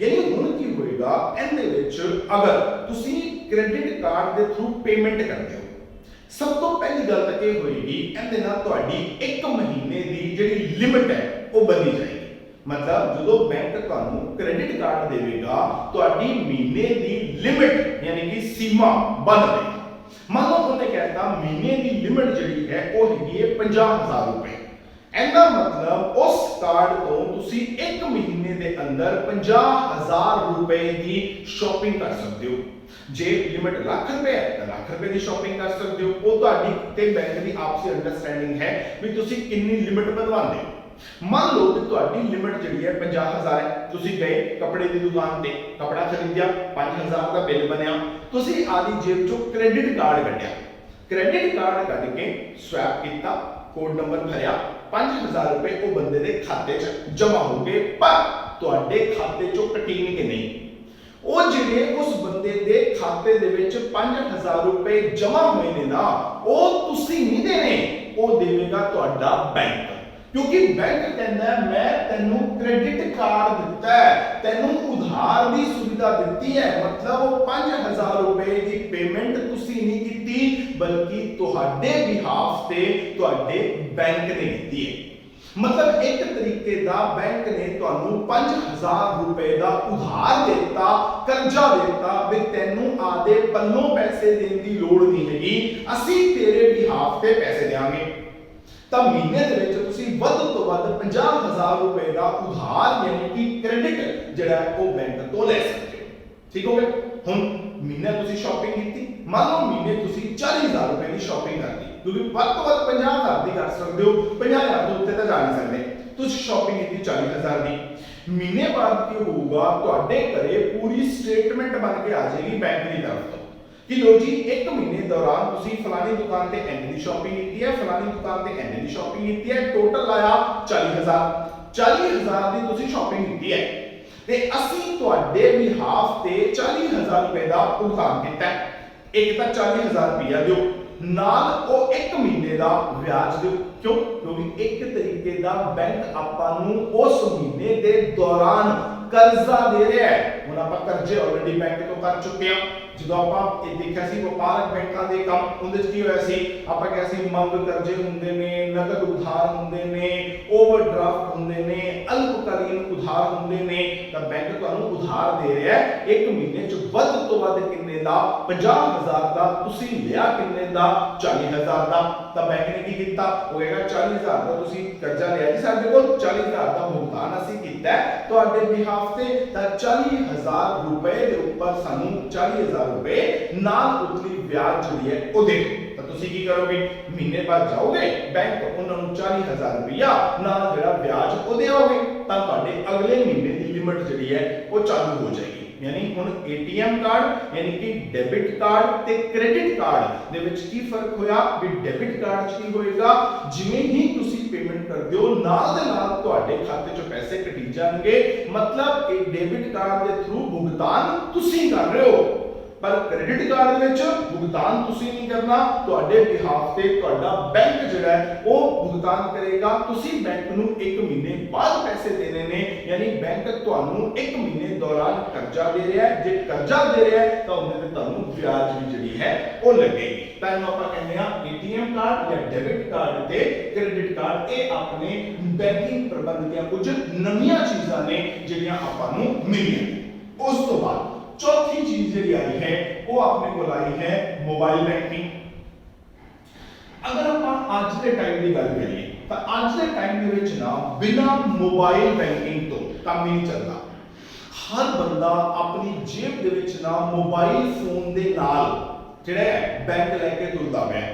ਯਾਨੀ ਹੁਣ ਕੀ ਹੋਏਗਾ, ਇਹਦੇ ਵਿੱਚ ਅਗਰ ਤੁਸੀਂ ਕ੍ਰੈਡਿਟ ਕਾਰਡ ਦੇ ਥਰੂ ਪੇਮੈਂਟ ਕਰਦੇ ਹੋ, ਸਭ ਤੋਂ ਪਹਿਲੀ ਗੱਲ ਤਾਂ ਇਹ ਹੋਏਗੀ, ਇਹਦੇ ਨਾਲ ਤੁਹਾਡੀ 1 ਮਹੀਨੇ ਦੀ ਜਿਹੜੀ ਲਿਮਿਟ ਹੈ ਉਹ ਬਣੀ ਜਾਏਗੀ। ਮਤਲਬ ਜਦੋਂ ਬੈਂਕ ਤੁਹਾਨੂੰ ਕ੍ਰੈਡਿਟ ਕਾਰਡ ਦੇਵੇਗਾ, ਤੁਹਾਡੀ ਮਹੀਨੇ ਦੀ ਲਿਮਿਟ ਯਾਨੀ ਕਿ ਸੀਮਾ ਬਣ ਜਾਏਗੀ। ਮੰਨ ਲਓ ਉਹਨੇ ਕਹਿਤਾ ਮਹੀਨੇ ਦੀ ਲਿਮਿਟ ਜਿਹੜੀ ਹੈ ਉਹ ਹੈਗੀ ਹੈ 50000 ਰੁਪਏ। ਇਹਦਾ ਮਤਲਬ ਉਸ ਕਾਰਡ ਤੋਂ ਤੁਸੀਂ 1 ਮਹੀਨੇ ਦੇ ਅੰਦਰ 50000 ਰੁਪਏ ਦੀ ਸ਼ਾਪਿੰਗ ਕਰ ਸਕਦੇ ਹੋ। ਜੇ ਲਿਮਿਟ ਲੱਖ ਰੁਪਏ ਹੈ ਤਾਂ ਲੱਖ ਰੁਪਏ ਦੀ ਸ਼ਾਪਿੰਗ ਕਰ ਸਕਦੇ ਹੋ। ਉਹ ਤੁਹਾਡੀ ਤੇ ਬੈਂਕ ਦੀ ਆਪਸੀ ਅੰਡਰਸਟੈਂਡਿੰਗ ਹੈ ਵੀ ਤੁਸੀਂ ਕਿੰਨੀ ਲਿਮਿਟ ਵਧਵਾਉਂਦੇ ਹੋ। ਮੰਨ ਲਓ ਕਿ ਤੁਹਾਡੀ ਲਿਮਿਟ ਜਿਹੜੀ ਹੈ 50000 ਹੈ, ਤੁਸੀਂ ਗਏ ਕੱਪੜੇ ਦੀ ਦੁਕਾਨ ਤੇ ਕੱਪੜਾ ਖਰੀਦਿਆ, 5000 ਦਾ ਬਿੱਲ ਬਣਿਆ, ਤੁਸੀਂ ਆਦੀ ਜੇਬ ਚੋਂ ਕ੍ਰੈਡਿਟ ਕਾਰਡ ਕੱਢਿਆ, ਕ੍ਰੈਡਿਟ ਕਾਰਡ ਕੱਢ ਕੇ ਸਵੈਪ ਕੀਤਾ, ਕੋਡ ਨੰਬਰ ਭਰਿਆ, 5000 ਰੁਪਏ ਉਹ ਬੰਦੇ ਦੇ ਖਾਤੇ 'ਚ ਜਮਾ ਹੋ ਗਏ। ਪਰ ਤੁਹਾਡੇ ਖਾਤੇ 'ਚੋਂ ਕਟੀਨਗੇ ਨਹੀਂ, ਉਹ ਜਿਹੜੇ ਉਸ ਬੰਦੇ ਦੇ ਖਾਤੇ ਦੇ ਵਿੱਚ 5000 ਰੁਪਏ ਜਮਾ ਹੋਏ ਨੇ ਨਾ, ਉਹ ਤੁਸੀਂ ਨਹੀਂ ਦੇਣੇ, ਉਹ ਦੇਵੇਗਾ ਤੁਹਾਡਾ ਬੈਂਕ। ਕਿਉਂਕਿ ਬੈਂਕ ਕਹਿੰਦਾ ਮੈਂ ਤੈਨੂੰ ਕ੍ਰੈਡਿਟ ਕਾਰਡ ਦਿੱਤਾ ਹੈ, ਤੈਨੂੰ ਉਧਾਰ ਦੀ ਸੁਵਿਧਾ ਦਿੱਤੀ ਹੈ, ਮਤਲਬ ਉਹ 5000 ਰੁਪਏ ਦੀ ਪੇਮੈਂਟ ਤੁਸੀਂ ਨਹੀਂ ਕੀਤੀ ਬਲਕਿ ਤੁਹਾਡੇ ਬਿਹਾਫ ਤੇ ਤੁਹਾਡੇ ਬੈਂਕ ਨੇ ਕੀਤੀ ਹੈ। मतलब एक तरीके दा बैंक ने तुहानू 5000 रुपए दा उधार देता, कर्जा देता भी तैनू आदे पल्लों पैसे देने की लोड़ नहीं हैगी, असी तेरे बिहाफ ते पैसे देंगे। ਤਾਂ ਮਹੀਨੇ ਦੇ ਵਿੱਚ ਤੁਸੀਂ ਵੱਧ ਤੋਂ ਵੱਧ 50000 ਰੁਪਏ ਦਾ ਉਧਾਰ ਯਾਨੀ ਕਿ ਕ੍ਰੈਡਿਟ ਜਿਹੜਾ ਉਹ ਬੈਂਕ ਤੋਂ ਲੈ ਸਕਦੇ ਹੋ। ਠੀਕ ਹੋ ਗਿਆ। ਹੁਣ ਮਹੀਨੇ ਤੁਸੀਂ ਸ਼ਾਪਿੰਗ ਕੀਤੀ, ਮੰਨ ਲਓ ਮਹੀਨੇ ਤੁਸੀਂ 40000 ਰੁਪਏ ਦੀ ਸ਼ਾਪਿੰਗ ਕਰਨੀ, ਕਿਉਂਕਿ ਵੱਧ ਤੋਂ ਵੱਧ 50000 ਦੀ ਕਰ ਸਕਦੇ ਹੋ, 50000 ਤੋਂ ਉੱਤੇ ਤਾਂ ਜਾ ਨਹੀਂ ਸਕਦੇ। ਤੁਸੀਂ ਸ਼ਾਪਿੰਗ ਕੀਤੀ 40000 ਦੀ, ਮਹੀਨੇ ਬਾਅਦ ਕੀ ਹੋਊਗਾ, ਤੁਹਾਡੇ ਘਰੇ ਪੂਰੀ ਸਟੇਟਮੈਂਟ ਬਣ ਕੇ ਆ ਜਾਏਗੀ ਬੈਂਕ ਦੀ ਤਰਫ ਤੋਂ कि लो जी 1 महीने दौरान तुसी फलानी दुकान ते एंड दी शॉपिंग कीती है, फलानी दुकान ते एंड दी शॉपिंग कीती है, टोटल आया 40000 दी तुसी शॉपिंग कीती है ते असी तुहाडे बिहाफ ते 40000 रुपए दा भुगतान कीता है। एक तां 40000 रुपया दियो, नाल ओ 1 महीने दा ब्याज दियो। क्यों? क्योंकि एक तरीके दा बैंक आपां नूं उस महीने दे दौरान कर्जा दे रहा है। हुण आपां कर्जे ऑलरेडी बैंक तो कर चुके हैं। ਜਦੋਂ ਆਪਾਂ ਇਹ ਦੇਖਿਆ ਸੀ ਵਪਾਰਕ ਬੈਂਕਾਂ ਦੇ ਕੰਮ, ਉਹਦੇ ਵਿੱਚ ਕੀ ਹੋਇਆ ਸੀ, ਆਪਾਂ ਕਿਹਾ ਸੀ ਮੰਗ ਕਰਜ਼ੇ ਹੁੰਦੇ ਨੇ, ਨਕਦ ਉਧਾਰ ਹੁੰਦੇ ਨੇ, ਓਵਰਡਰਾਫਟ ਹੁੰਦੇ ਨੇ, ਅਲਪਕਾਲੀਨ ਉਧਾਰ ਹੁੰਦੇ ਨੇ। ਤਾਂ ਬੈਂਕ ਤੁਹਾਨੂੰ ਉਧਾਰ ਦੇ ਰਿਹਾ ਹੈ 1 ਮਹੀਨੇ ਚ ਵੱਧ ਤੋਂ ਵੱਧ ਕਿੰਨੇ ਦਾ, 50000 ਦਾ, ਤੁਸੀਂ ਲਿਆ ਕਿੰਨੇ ਦਾ, 40000 ਦਾ। ਤਾਂ ਬੈਂਕ ਨੇ ਕੀ ਕੀਤਾ, ਉਹ ਕਹੇਗਾ 40000 ਦਾ ਤੁਸੀਂ ਕਰਜ਼ਾ ਲਿਆ ਜੀ ਸਾਡੇ ਕੋਲ, 40000 ਦਾ ਭੁਗਤਾਨ ਅਸੀਂ ਕੀਤਾ ਤੁਹਾਡੇ ਬਿਹਾਫ ਤੇ, ਤਾਂ 40000 ਰੁਪਏ ਦੇ ਉੱਪਰ ਸਾਨੂੰ 40000 रुपए नाल उतली ब्याज जुड़ी है वो दे दो। तो तुसी की करोगे, महीने बाद जाओगे बैंक उन्होंने 40000 रुपया नाल जेड़ा ब्याज वो देओगे। ਤਾਂ ਤੁਹਾਡੇ ਅਗਲੇ ਮਹੀਨੇ ਦੀ ਲਿਮਟ ਜਿਹੜੀ ਹੈ ਉਹ ਚਾਲੂ ਹੋ ਜਾਏਗੀ। यानी हुण एटीएम कार्ड यानी कि डेबिट कार्ड ते क्रेडिट कार्ड दे विच की फर्क होया भी डेबिट कार्ड च की होएगा जिवें ही तुसी पेमेंट करदे हो नाल दे नाल तुहाडे खाते चों पैसे कटी जाणगे, मतलब एक डेबिट कार्ड दे थ्रू भुगतान तुसी कर रहे हो पर क्रेडिट कार्ड दे विच भुगतान तुसी नहीं करना, तुहाडे बिहाफ ते तुहाडा बैंक जिहड़ा है वो भुगतान करेगा। तुसी बैंक नूं 1 महीने बाद पैसे देने ने, यानी बैंक तुहानूं 1 महीने दौरान कर्जा दे रहा है, जे कर्जा दे रहा है तो उहदे ते तुहानूं ब्याज भी जिहड़ी है वो लगेगी। तां इहनूं आपां कहंदे हां एटीएम कार्ड या डेबिट कार्ड ते क्रेडिट कार्ड ये अपने बैंकिंग प्रबंध ਦੀਆਂ कुछ नवीं चीज़ां ने जिहड़ियां आपां नूं मिलीਆਂ। उस तो बाद चौथी चीज जी आई है वो अपने को आई है मोबाइल बैंकिंग। अगर आप आज के टाइम की गल करिए तो आज के टाइम दे विच ना बिना मोबाइल बैंकिंग तो काम ही नहीं चलता। हर बंदा अपनी जेब दे विच ना मोबाइल फोन दे नाल जिहड़ा है बैंक लेके तुरदा है,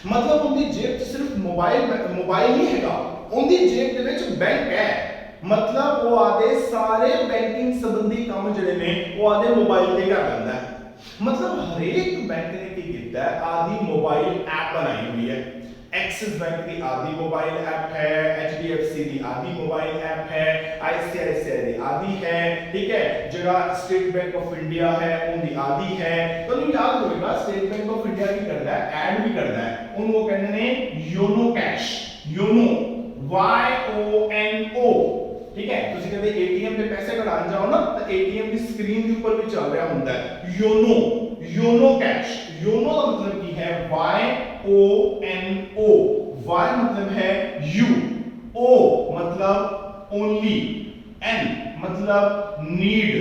मतलब उनकी जेब च सिर्फ मोबाइल नहीं हैगा, उनकी जेब दे विच बैंक है, मतलब वो आदे सारे बैंकिंग संबंधी काम जिहड़े ने वो आदे मोबाइल ते कर लैंदा है। मतलब हर एक बैंक ने की कीता है आदि मोबाइल ऐप बनाई हुई है। एक्सिस बैंक की आदि मोबाइल ऐप है, एचडीएफसी की आदि मोबाइल ऐप है, आईसीआईसीआई की आदि है, ठीक है, जगह स्टेट बैंक ऑफ इंडिया है उनकी आदि है। तो याद होगा स्टेट बैंक ऑफ इंडिया की करता है ऐड भी करता है, उनको कहते ने योनो कैश, योनो YONO, ठीक है। तुसी कहते एटीएम पे पैसे कढान जाओ ना तो एटीएम की स्क्रीन के ऊपर भी चल रहा होता है योनो, योनो कैश। योनो का मतलब की है YONO, Y मतलब है यू, O मतलब ओनली, N मतलब नीड,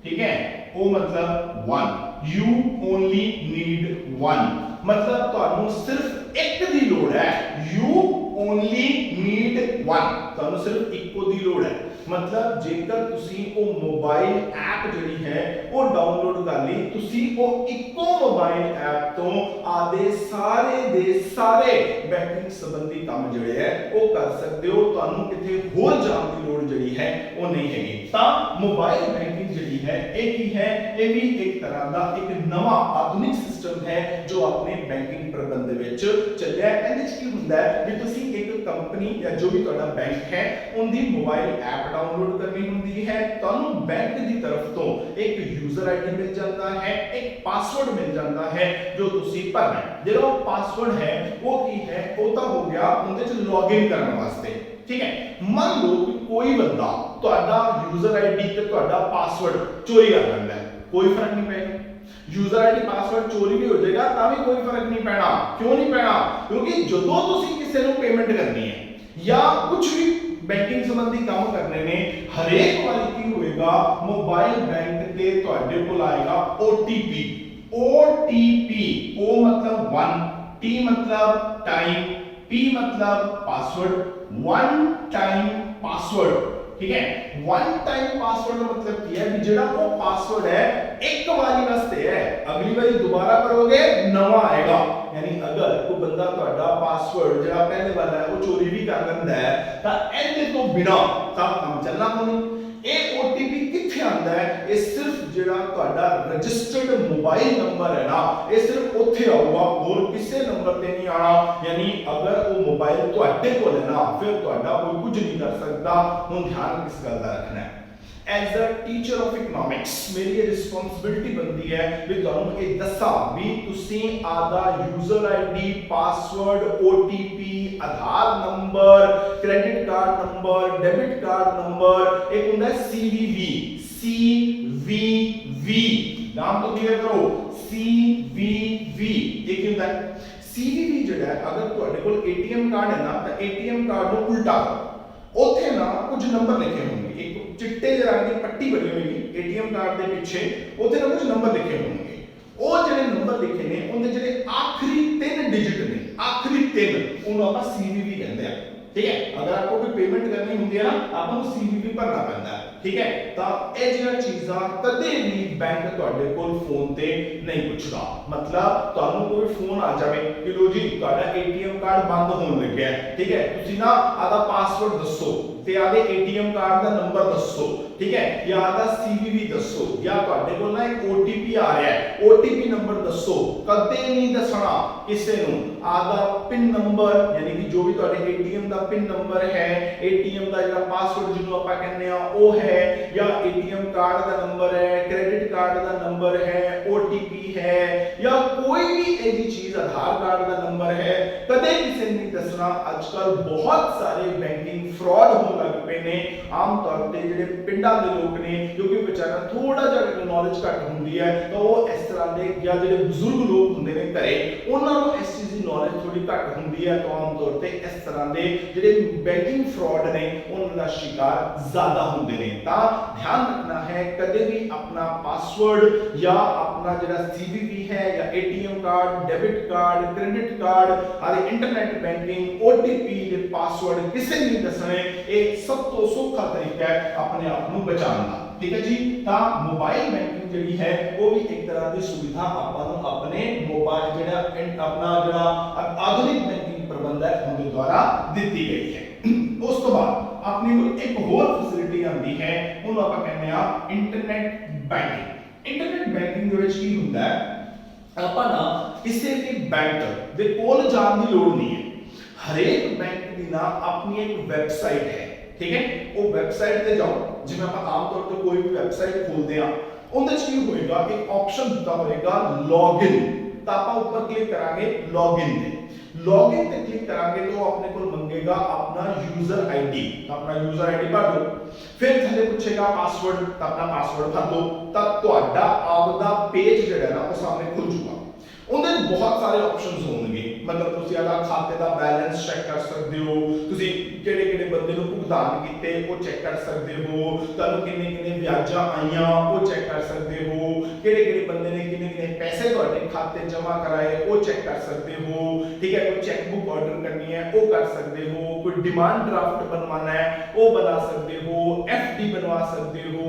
ठीक है, O मतलब one, you only need one, मतलब तुहानू सिर्फ एक दी लोड़ है, यू ओनली नीड वन, तुहानू सिर्फ इको दी लोड़ है। मतलब जेकर तुसी ओ मोबाइल ऐप जड़ी है वो डाउनलोड कर ली, तुसी ओ इको मोबाइल ऐप तो आदे सारे दे सारे बैंकिंग संबंधी काम जड़े है वो कर सकते हो, तुहानू किथे होर जाण दी लोड़ जड़ी है वो नहीं हैगी। तां मोबाइल बैंकिंग जड़ी है एक ही है, ये भी एक तरह का एक नवा आधुनिक सिस्टम है जो अपने बैंकिंग प्रबंध विच चलिया है। ਇਹਦੇ ਵਿੱਚ ਕੀ ਹੁੰਦਾ ਹੈ ਕਿ ਤੁਸੀਂ ਇੱਕ ਕੰਪਨੀ ਜਾਂ ਜੋ ਵੀ ਤੁਹਾਡਾ ਬੈਂਕ ਹੈ ਉਹਦੀ ਮੋਬਾਈਲ ਐਪ डाउनलोड करनी होती है, ਤੁਹਾਨੂੰ बैंक की तरफ तो एक यूजर आईडी मिल जाता है, एक पासवर्ड मिल जाता है जो ਤੁਸੀਂ ਭਰਨਾ है। ਜਿਹੜਾ पासवर्ड है वो की है वो तो हो गया ਉਹਦੇ ਚ लॉगिन करने वास्ते, ठीक है। मान लो कि कोई बंदा ਤੁਹਾਡਾ यूजर आईडी ਤੇ ਤੁਹਾਡਾ पासवर्ड चोरी कर ਲੈਂਦਾ है, कोई फर्क नहीं पड़ेगा। यूजर आईडी पासवर्ड चोरी भी हो जाएगा ता भी कोई फर्क नहीं पैना। क्यों नहीं पैना? क्योंकि ਜਦੋਂ ਤੁਸੀਂ ਕਿਸੇ ਨੂੰ पेमेंट करनी है या कुछ भी बैंकिंग संबंधी काम करने ने हरेक वाली की होएगा मोबाइल बैंक ते ਤੁਹਾਡੇ ਕੋਲ आएगा ओटीपी, ओटीपी, O मतलब वन, T मतलब टाइम, P मतलब पासवर्ड, वन टाइम पासवर्ड, ठीक है। वन टाइम पासवर्ड का मतलब क्या है कि जेड़ा वो पासवर्ड है एक बारी वास्ते है, अगली बारी दोबारा करोगे नवा आएगा। यानी अगर कोई बंदा ਤੁਹਾਡਾ पासवर्ड जेड़ा पहले वाला है वो चोरी भी कर लेंदा है ਤਾਂ ਇਹਦੇ ਤੋਂ ਬਿਨਾ ਤਾਂ ਕੰਮ ਚੱਲਣਾ ਨਹੀਂ। ਇਹ ओटीपी ਕਿੱਥੇ ਆਂਦਾ ਹੈ? ਇਹ ਸਿਰਫ ਜਿਹੜਾ ਤੁਹਾਡਾ ਰਜਿਸਟਰਡ ਮੋਬਾਈਲ ਨੰਬਰ ਹੈ ਨਾ ਇਹ ਸਿਰਫ ਉੱਥੇ ਆਊਗਾ, ਹੋਰ ਕਿਸੇ ਨੰਬਰ ਤੇ ਨਹੀਂ ਆਣਾ। यानी अगर वो मोबाइल ਤੁਹਾਡੇ ਕੋਲ ਹੈ ਨਾ ਫਿਰ ਤੁਹਾਡਾ ਕੋਈ ਕੁਝ ਨਹੀਂ ਕਰ ਸਕਦਾ। ਹੁਣ ਧਿਆਨ ਕਿਸ ਗੱਲ ਦਾ ਰੱਖਣਾ ਹੈ। As a teacher of economics मेरी ये रिस्पांसिबिलिटी बनती है भी तुहानू ये दसा भी तुसी आदा user ID, password, OTP, Aadhaar number, credit card number, debit card number, एक हुंदा है सीवीवी, सीवीवी नाम तो क्लियर करो, सीवीवी एक हुंदा है सीवीवी जेड़ा है। अगर तुहाडे कोल एटीएम कार्ड है ना तो एटीएम कार्ड को उल्टा करो, ਉੱਥੇ ਨਾ ਕੁਝ ਨੰਬਰ ਲਿਖੇ ਹੋਣਗੇ, ਇੱਕ ਚਿੱਟੇ ਜਿਹੇ ਰੰਗ ਦੀ ਪੱਟੀ ਬਣੀ ਹੋਏਗੀ ਏਟੀਐਮ ਕਾਰਡ ਦੇ ਪਿੱਛੇ, ਉੱਥੇ ਨਾ ਕੁਝ ਨੰਬਰ ਲਿਖੇ ਹੋਣਗੇ। ਉਹ ਜਿਹੜੇ ਨੰਬਰ ਲਿਖੇ ਨੇ ਉਹਦੇ ਜਿਹੜੇ ਆਖਰੀ 3 ਡਿਜਿਟ ਨੇ, ਆਖਰੀ 3 ਉਹਨੂੰ ਆਪਾਂ ਸੀवीवी ਕਹਿੰਦੇ ਆ, ठीक है। अगर आपको कोई पेमेंट करनी होती है ना आपको सीवीवी भरना पैंदा है, ठीक है। तो ਇਹ ਜਿਹੜਾ ਚੀਜ਼ਾਂ ਕਦੇ ਵੀ ਬੈਂਕ ਤੁਹਾਡੇ ਕੋਲ ਫੋਨ ਤੇ ਨਹੀਂ ਪੁੱਛਦਾ। मतलब ਤੁਹਾਨੂੰ ਕੋਈ ਫੋਨ ਆ ਜਾਵੇ ਕਿ ਲੋ ਜੀ ਤੁਹਾਡਾ ਏਟੀਐਮ ਕਾਰਡ ਬੰਦ ਹੋਣ ਲੱਗਿਆ, ठीक है, ਤੁਸੀਂ ਨਾ ਆਦਾ ਪਾਸਵਰਡ ਦੱਸੋ ਤੇ ਆਦੇ ਏਟੀਐਮ ਕਾਰਡ ਦਾ ਨੰਬਰ ਦੱਸੋ, ਠੀਕ ਹੈ, ਜਾਂ ਆਦਾ ਸੀਵੀਵੀ ਦੱਸੋ, ਜਾਂ ਤੁਹਾਡੇ ਕੋਲ ਨਾ ਇੱਕ ਓਟੀਪੀ ਆ ਰਿਹਾ ਹੈ, ਓਟੀਪੀ ਨੰਬਰ ਦੱਸੋ। ਕਦੇ ਨਹੀਂ ਦੱਸਣਾ ਕਿਸੇ ਨੂੰ ਆਦਾ ਪਿਨ ਨੰਬਰ, ਯਾਨੀ ਕਿ ਜੋ ਵੀ ਤੁਹਾਡੇ ਏਟੀਐਮ ਦਾ ਪਿਨ ਨੰਬਰ ਹੈ, ਏਟੀਐਮ ਦਾ ਜਿਹੜਾ ਪਾਸਵਰਡ ਜਿਹਨੂੰ ਆਪਾਂ ਕਹਿੰਦੇ ਆ ਉਹ ਹੈ, ਜਾਂ ਏਟੀਐਮ ਕਾਰਡ ਦਾ ਨੰਬਰ ਹੈ, ਕ੍ਰੈਡਿਟ ਕਾਰਡ ਦਾ ਨੰਬਰ ਹੈ, ਓਟੀਪੀ ਹੈ, ਜਾਂ ਕੋਈ ਵੀ ਐਸੀ ਚੀਜ਼, ਆਧਾਰ ਕਾਰਡ ਦਾ ਨੰਬਰ ਹੈ, ਕਦੇ ਕਿਸੇ ਨੂੰ ਨਹੀਂ ਦੱਸਣਾ। ਅੱਜਕੱਲ ਬਹੁਤ ਸਾਰੇ ਬੈਂਕਿੰਗ ਫਰਾਡ ਹੋਣ ਲੱਗ ਪਏ ਨੇ। ਆਮ ਤੌਰ ਤੇ ਜਿਹੜੇ ਪਿੰਡਾਂ ਦੇ ਲੋਕ ਨੇ, ਕਿਉਂਕਿ ਵਿਚਾਰਾ ਥੋੜਾ ਜਿਹਾ ਨੌਲੇਜ ਘੱਟ ਹੁੰਦੀ ਹੈ, ਤਾਂ ਉਹ ਇਸ ਤਰ੍ਹਾਂ ਦੇ, ਜਾਂ ਜਿਹੜੇ ਬਜ਼ੁਰਗ ਲੋਕ ਹੁੰਦੇ ਨੇ ਘਰੇ, ਉਹਨਾਂ ਨੂੰ ਇਸ ਚੀਜ਼ ਦੀ ਨੌਲੇਜ ਥੋੜੀ ਘੱਟ ਹੁੰਦੀ ਹੈ, ਤਾਂ ਆਮ ਤੌਰ ਤੇ ਇਸ ਤਰ੍ਹਾਂ ਦੇ ਜਿਹੜੇ ਬੈਂਕਿੰਗ ਫਰਾਡ ਨੇ ਉਹਨਾਂ ਦਾ ਸ਼ਿਕਾਰ ਜ਼ਿਆਦਾ ਹੁੰਦੇ ਨੇ। ਤਾਂ ਧਿਆਨ ਰੱਖਣਾ ਹੈ, ਕਦੇ ਵੀ ਆਪਣਾ ਪਾਸਵਰਡ ਜਾਂ ਆਪਣਾ ਜਿਹੜਾ ਸੀਵੀਵੀ ਹੈ, ਜਾਂ ATM card, debit card, credit card ਆਦਿ ਇੰਟਰਨੈਟ ਬੈਂਕਿੰਗ, ਓਟੀਪੀ ਦੇ ਪਾਸਵਰਡ ਕਿਸੇ ਨੂੰ ਨਹੀਂ ਦੱਸਣੇ। ਇਹ ਸਭ ਤੋਂ ਸੌਖਾ ਤਰੀਕਾ ਹੈ ਆਪਣੇ ਆਪ ਨੂੰ ਬਚਾਉਣ ਦਾ, ਠੀਕ ਹੈ ਜੀ। ਤਾਂ ਮੋਬਾਈਲ ਬੈਂਕਿੰਗ ਜਿਹੜੀ ਹੈ ਉਹ ਵੀ ਇੱਕ ਤਰ੍ਹਾਂ ਦੀ ਸੁਵਿਧਾ ਆਪਾਂ ਨੂੰ ਆਪਣੇ ਮੋਬਾਈਲ ਜਿਹੜਾ ਆਪਣਾ ਜਿਹੜਾ ਆਧੁਨਿਕ ਬੈਂਕਿੰਗ ਪ੍ਰਬੰਧ ਹੈ ਉਹਦੇ ਦੁਆਰਾ ਦਿੱਤੀ ਗਈ ਹੈ। ਉਸ ਤੋਂ ਬਾਅਦ ਆਪਣੀ ਕੋਲ ਇੱਕ ਹੋਰ ਫੈਸਿਲਿਟੀ ਆਉਂਦੀ ਹੈ, ਉਹਨੂੰ ਆਪਾਂ ਕਹਿੰਦੇ ਆ ਇੰਟਰਨੈਟ ਬੈਂਕਿੰਗ। ਇੰਟਰਨੈਟ ਬੈਂਕਿੰਗ ਦੇ ਵਿੱਚ ਕੀ ਹੁੰਦਾ ਹੈ, ਆਪਾਂ ਨਾ ਕਿਸੇ ਵੀ ਬੈਂਕ ਦੇ ਕੋਲ ਜਾਣ ਦੀ ਲੋੜ ਨਹੀਂ ਹੈ। ਹਰੇਕ ਬੈਂਕ ਦੀ ਨਾ ਆਪਣੀ ਇੱਕ ਵੈਬਸਾਈਟ ਹੈ, ਠੀਕ ਹੈ। ਉਹ ਵੈਬਸਾਈਟ ਤੇ ਜਾਓ, ਜਿਵੇਂ ਆਪਾਂ ਆਮ ਤੌਰ ਤੇ ਕੋਈ ਵੀ ਵੈਬਸਾਈਟ ਖੋਲਦੇ ਆ, ਉਹਦੇ ਵਿੱਚ ਕੀ ਹੋਏਗਾ, ਇੱਕ ਆਪਸ਼ਨ ਦਿੱਤਾ ਹੋਏਗਾ ਲੌਗਇਨ। ਤਾਂ ਆਪਾਂ ਉੱਪਰ ਕਲਿੱਕ ਕਰਾਂਗੇ ਲੌਗਇਨ ਤੇ। लॉगिन पे क्लिक करांगे तो अपने को मंगेगा अपना यूजर आईडी, अपना यूजर आईडी भर दो, फिर थले पूछेगा पासवर्ड, तो अपना पासवर्ड भर दो, तब ਤੁਹਾਡਾ ਆਪਦਾ पेज ਜਿਹੜਾ ਨਾ ਉਹ ਸਾਹਮਣੇ ਖੁੱਲ ਜੂਗਾ। ਉਹਦੇ ਵਿੱਚ ਬਹੁਤ ਸਾਰੇ ਆਪਸ਼ਨਸ ਹੋਣਗੇ, ਮਤਲਬ ਤੁਸੀਂ ਆਪਣਾ ਖਾਤੇ ਦਾ ਬੈਲੈਂਸ ਚੈੱਕ ਕਰ ਸਕਦੇ ਹੋ, ਤੁਸੀਂ ਕਿਹੜੇ ਕਿਹੜੇ ਬੰਦੇ ਨੂੰ ਭੁਗਤਾਨ ਕੀਤੇ ਉਹ ਚੈੱਕ ਕਰ ਸਕਦੇ ਹੋ, ਤੁਹਾਨੂੰ ਕਿੰਨੇ ਕਿੰਨੇ ਵਿਆਜਾਂ ਆਈਆਂ ਉਹ ਚੈੱਕ ਕਰ ਸਕਦੇ ਹੋ, ਕਿਹੜੇ ਕਿਹੜੇ ਬੰਦੇ ਨੇ ਕਿੰਨੇ ਕਿੰਨੇ ਪੈਸੇ ਤੁਹਾਡੇ ਖਾਤੇ ਜਮ੍ਹਾਂ ਕਰਾਏ ਉਹ ਚੈੱਕ ਕਰ ਸਕਦੇ ਹੋ, ठीक है। कोई चेक बुक ऑर्डर करनी है वो कर सकते हो, कोई डिमांड ड्राफ्ट बनवाना है वो बना सकते हो, एफडी बनवा सकते हो,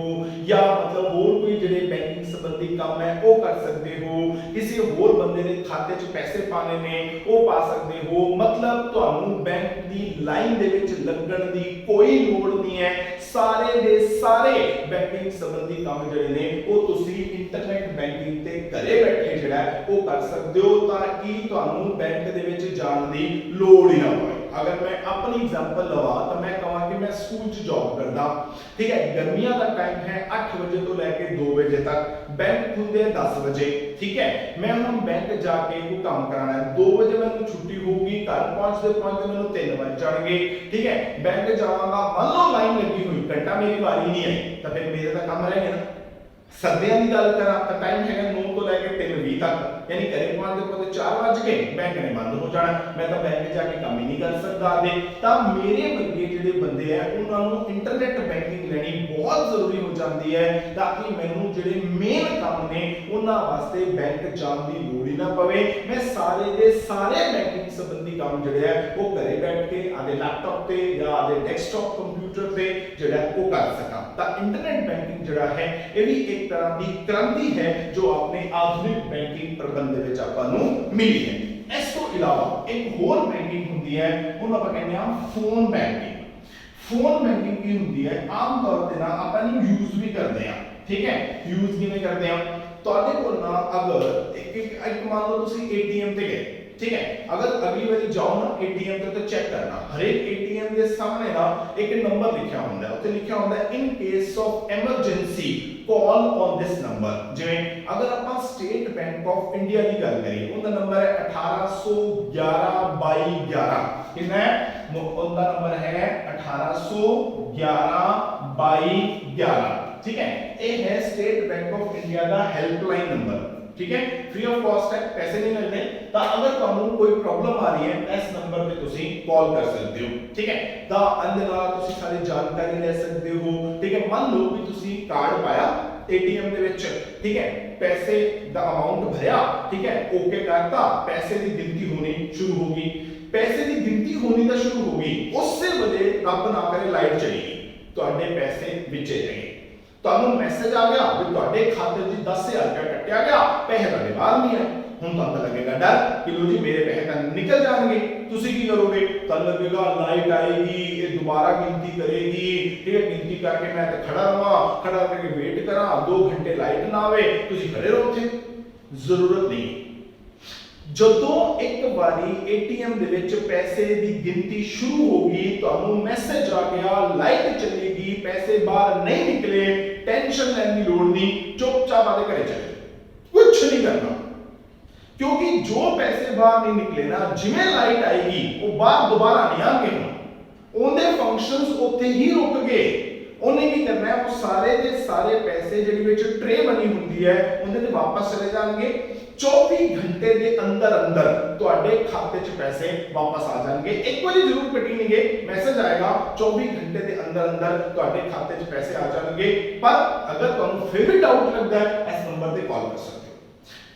या मतलब और कोई ਜਿਹੜੇ ਬੈਂਕਿੰਗ ਸੰਬੰਧੀ ਕੰਮ ਹੈ ਉਹ ਕਰ ਸਕਦੇ ਹੋ, ਕਿਸੇ ਹੋਰ ਬੰਦੇ ਦੇ ਖਾਤੇ 'ਚ ਪੈਸੇ ਪਾਣੇ ਨੇ ਉਹ ਪਾ ਸਕਦੇ ਹੋ। ਮਤਲਬ ਤੁਹਾਨੂੰ ਬੈਂਕ ਦੀ ਲਾਈਨ ਦੇ ਵਿੱਚ ਲੱਗਣ ਦੀ ਕੋਈ ਲੋੜ ਨਹੀਂ ਹੈ। ਸਾਰੇ ਦੇ ਸਾਰੇ ਬੈਂਕਿੰਗ ਸੰਬੰਧੀ ਕੰਮ ਜਿਹੜੇ ਨੇ ਉਹ ਤੁਸੀਂ ਇੰਟਰਨੈਟ ਬੈਂਕਿੰਗ ਤੇ ਘਰੇ ਬੈਠੇ ਜਿਹੜਾ ਉਹ ਕਰ ਸਕਦੇ ਹੋ, ਤਾਂ ਕਿ ਤੁਹਾਨੂੰ ਬੈਂਕ ਦੇ ਵਿੱਚ ਜਾਣ ਦੀ ਲੋੜ ਹੀ ਨਾ ਪਵੇ। अगर मैं अपनी एग्जांपल लवा तो मैं कहूँ कि मैं स्कूल च जॉब करदा, ठीक है। गर्मियां का टाइम है 8 बजे तो लेके 2 बजे तक, बैंक खुलते हैं 10 बजे, ठीक है। मैं हम बैंक जाके कोई काम कराना है, 2 बजे मैंने छुट्टी होगी, घर पहुंचते मैंने 3 बज जाएंगे, ठीक है। बैंक जावांगा, मान लो लाइन लगी हुई, घंटा मेरी बारी नहीं आई, तो फिर मेरे तो काम रह गया ना। सर्दियों की गल करा तो टाइम है 9 तो लैके 3:20 तक, यानी घरे पहुंचते पहुंचते 4 बज गए, बैंक ने बंद हो जाना, मैं तो बैंक जाके काम ही नहीं कर सकता। दे तो मेरे वर्गे जिहड़े बंदे है उन्होंने इंटरनेट बैंकिंग लेनी बहुत जरूरी हो जाती है, ताकि मैनू जिहड़े मेन काम ने उन्हां वास्ते बैंक जाण दी लोड़ ही ना पवे। मैं सारे दे सारे बैंकिंग संबंधी काम जिहड़े है वो घरे बैठ के आदे लैपटॉप ते या आदे डेस्कटॉप कंप्यूटर ते जिहड़ा वो कर सकां। तो इंटरनेट बैंकिंग जिहड़ा है ये भी एक तरह की क्रांति है जो अपने आधुनिक बैंकिंग प्रबंध ਦੇ ਵਿੱਚ ਆਪਾਂ ਨੂੰ ਮਿਲੀ ਹੈ। ਇਸ ਤੋਂ ਇਲਾਵਾ ਇੱਕ ਹੋਰ ਬੈਂਕਿੰਗ ਹੁੰਦੀ ਹੈ, ਉਹਨੂੰ ਆਪਾਂ ਕਹਿੰਦੇ ਆ ਫੋਨ ਬੈਂਕਿੰਗ। ਫੋਨ ਬੈਂਕਿੰਗ ਕੀ ਹੁੰਦੀ ਹੈ, ਆਮ ਤੌਰ ਤੇ ਨਾ ਆਪਾਂ ਇਹਨੂੰ ਯੂਜ਼ ਵੀ ਕਰਦੇ ਆ, ਠੀਕ ਹੈ। ਯੂਜ਼ ਕਿਵੇਂ ਕਰਦੇ ਆ, ਤੁਹਾਡੇ ਕੋਲ ਨਾ ਅਗਰ ਇੱਕ ਮੰਨ ਲਓ ਤੁਸੀਂ ਏਟੀਐਮ ਤੇ ਗਏ, ठीक है। अगर अगली बारी जाओ ना एटीएम पे तो चेक करना, हर एक एटीएम के सामने ना एक नंबर लिखा होता है, उत्ते लिखा होता है in case of emergency call on this number. जिवें अगर अपन स्टेट बैंक ऑफ इंडिया की गल करिए, उनका नंबर है 1811/11। कितना है उनका नंबर है 1811/11, ठीक है। ये है स्टेट बैंक ऑफ इंडिया का हेल्पलाइन नंबर, ठीक है। फ्री ऑफ कॉस्ट है, पैसे नहीं लगते। तो अगर तुहानू कोई प्रॉब्लम आ रही है इस नंबर पे तुसी कॉल कर सकते हो, ठीक है। तो अंदर नाल तुसी सारी जानकारी ले सकते हो, ठीक है। मान लो कि तुसी कार्ड पाया एटीएम दे विच, ठीक है, पैसे दा अमाउंट भरया, ठीक है, ओके करता, पैसे दी गिनती होनी शुरू होगी। पैसे दी गिनती होनी तो शुरू होगी, उससे वेले रब ना करे लाइट चली गई, तुहाडे पैसे विचे रह गए, ਤੁਹਾਨੂੰ ਮੈਸੇਜ ਆ ਗਿਆ ਵੀ ਤੁਹਾਡੇ ਖਾਤੇ 'ਚ 10000 ਰੁਪਏ ਕੱਟਿਆ ਗਿਆ, ਪੈਸੇ ਤੁਹਾਡੇ ਬਾਹਰ ਨਹੀਂ ਆਏ। ਹੁਣ ਤੁਹਾਨੂੰ ਲੱਗੇਗਾ ਡਰ ਕਿ ਲੋ ਜੀ ਮੇਰੇ ਪੈਸੇ ਤਾਂ ਨਿਕਲ ਜਾਣਗੇ। ਤੁਸੀਂ ਕੀ ਕਰੋਗੇ? ਤੁਹਾਨੂੰ ਲੱਗੇਗਾ ਲਾਈਟ ਆਏਗੀ, ਇਹ ਦੁਬਾਰਾ ਗਿਣਤੀ ਕਰੇਗੀ, ठीक है, गिनती करके मैं खड़ा रहा, खड़ा करके वेट करा, 2 घंटे लाइट ना आवे, तुसी खड़े रहो थे। जरूरत नहीं। ਜਦੋਂ ਇੱਕ ਵਾਰੀ ATM ਦੇ ਵਿੱਚ ਪੈਸੇ ਦੀ ਗਿਣਤੀ ਸ਼ੁਰੂ ਹੋਗੀ, ਤੁਹਾਨੂੰ ਮੈਸੇਜ ਆ ਗਿਆ, ਲਾਈਟ ਚਲੇਗੀ, ਪੈਸੇ ਬਾਹਰ ਨਹੀਂ ਨਿਕਲੇ, ਟੈਨਸ਼ਨ ਲੈਣ ਦੀ ਲੋੜ ਨਹੀਂ, ਚੁੱਪਚਾਪ ਆਦੇ ਘਰੇ ਚਲੇ, ਕੁਝ ਨਹੀਂ ਕਰਨਾ। ਕਿਉਂਕਿ ਜੋ ਪੈਸੇ ਬਾਹਰ ਨਹੀਂ ਨਿਕਲੇ ਨਾ, ਜਿਵੇਂ ਲਾਈਟ ਆਏਗੀ ਉਹ ਬਾਹਰ ਦੁਬਾਰਾ ਨਹੀਂ ਆਣਗੇ, ਉਹਦੇ ਫੰਕਸ਼ਨਸ ਉੱਥੇ ਹੀ ਰੁਕ ਗਏ। ਉਹਨੇ ਕੀ ਕਰਨਾ ਹੈ, ਉਹ ਸਾਰੇ ਦੇ ਸਾਰੇ ਪੈਸੇ ਜਿਹੜੀ ਵਿੱਚ ਟਰੇ ਬਣੀ ਹੁੰਦੀ ਹੈ ਉਹਦੇ ਤੇ ਵਾਪਸ ਚਲੇ ਜਾਣਗੇ। 24 घंटे ਦੇ ਅੰਦਰ ਅੰਦਰ ਤੁਹਾਡੇ ਖਾਤੇ 'ਚ ਪੈਸੇ ਵਾਪਸ ਆ ਜਾਣਗੇ। ਇੱਕ ਵਾਰੀ ਜ਼ਰੂਰ ਕੱਟੀ ਨਹੀਂਗੇ, ਮੈਸੇਜ ਆਏਗਾ 24 घंटे ਦੇ ਅੰਦਰ ਅੰਦਰ ਤੁਹਾਡੇ ਖਾਤੇ 'ਚ ਪੈਸੇ ਆ ਜਾਣਗੇ। ਪਰ ਅਗਰ ਤੁਹਾਨੂੰ ਫਿਰ ਵੀ ਡਾਊਟ ਲੱਗਦਾ ਹੈ, ਇਸ ਨੰਬਰ ਤੇ ਕਾਲ ਕਰ ਸਕਦੇ ਹੋ।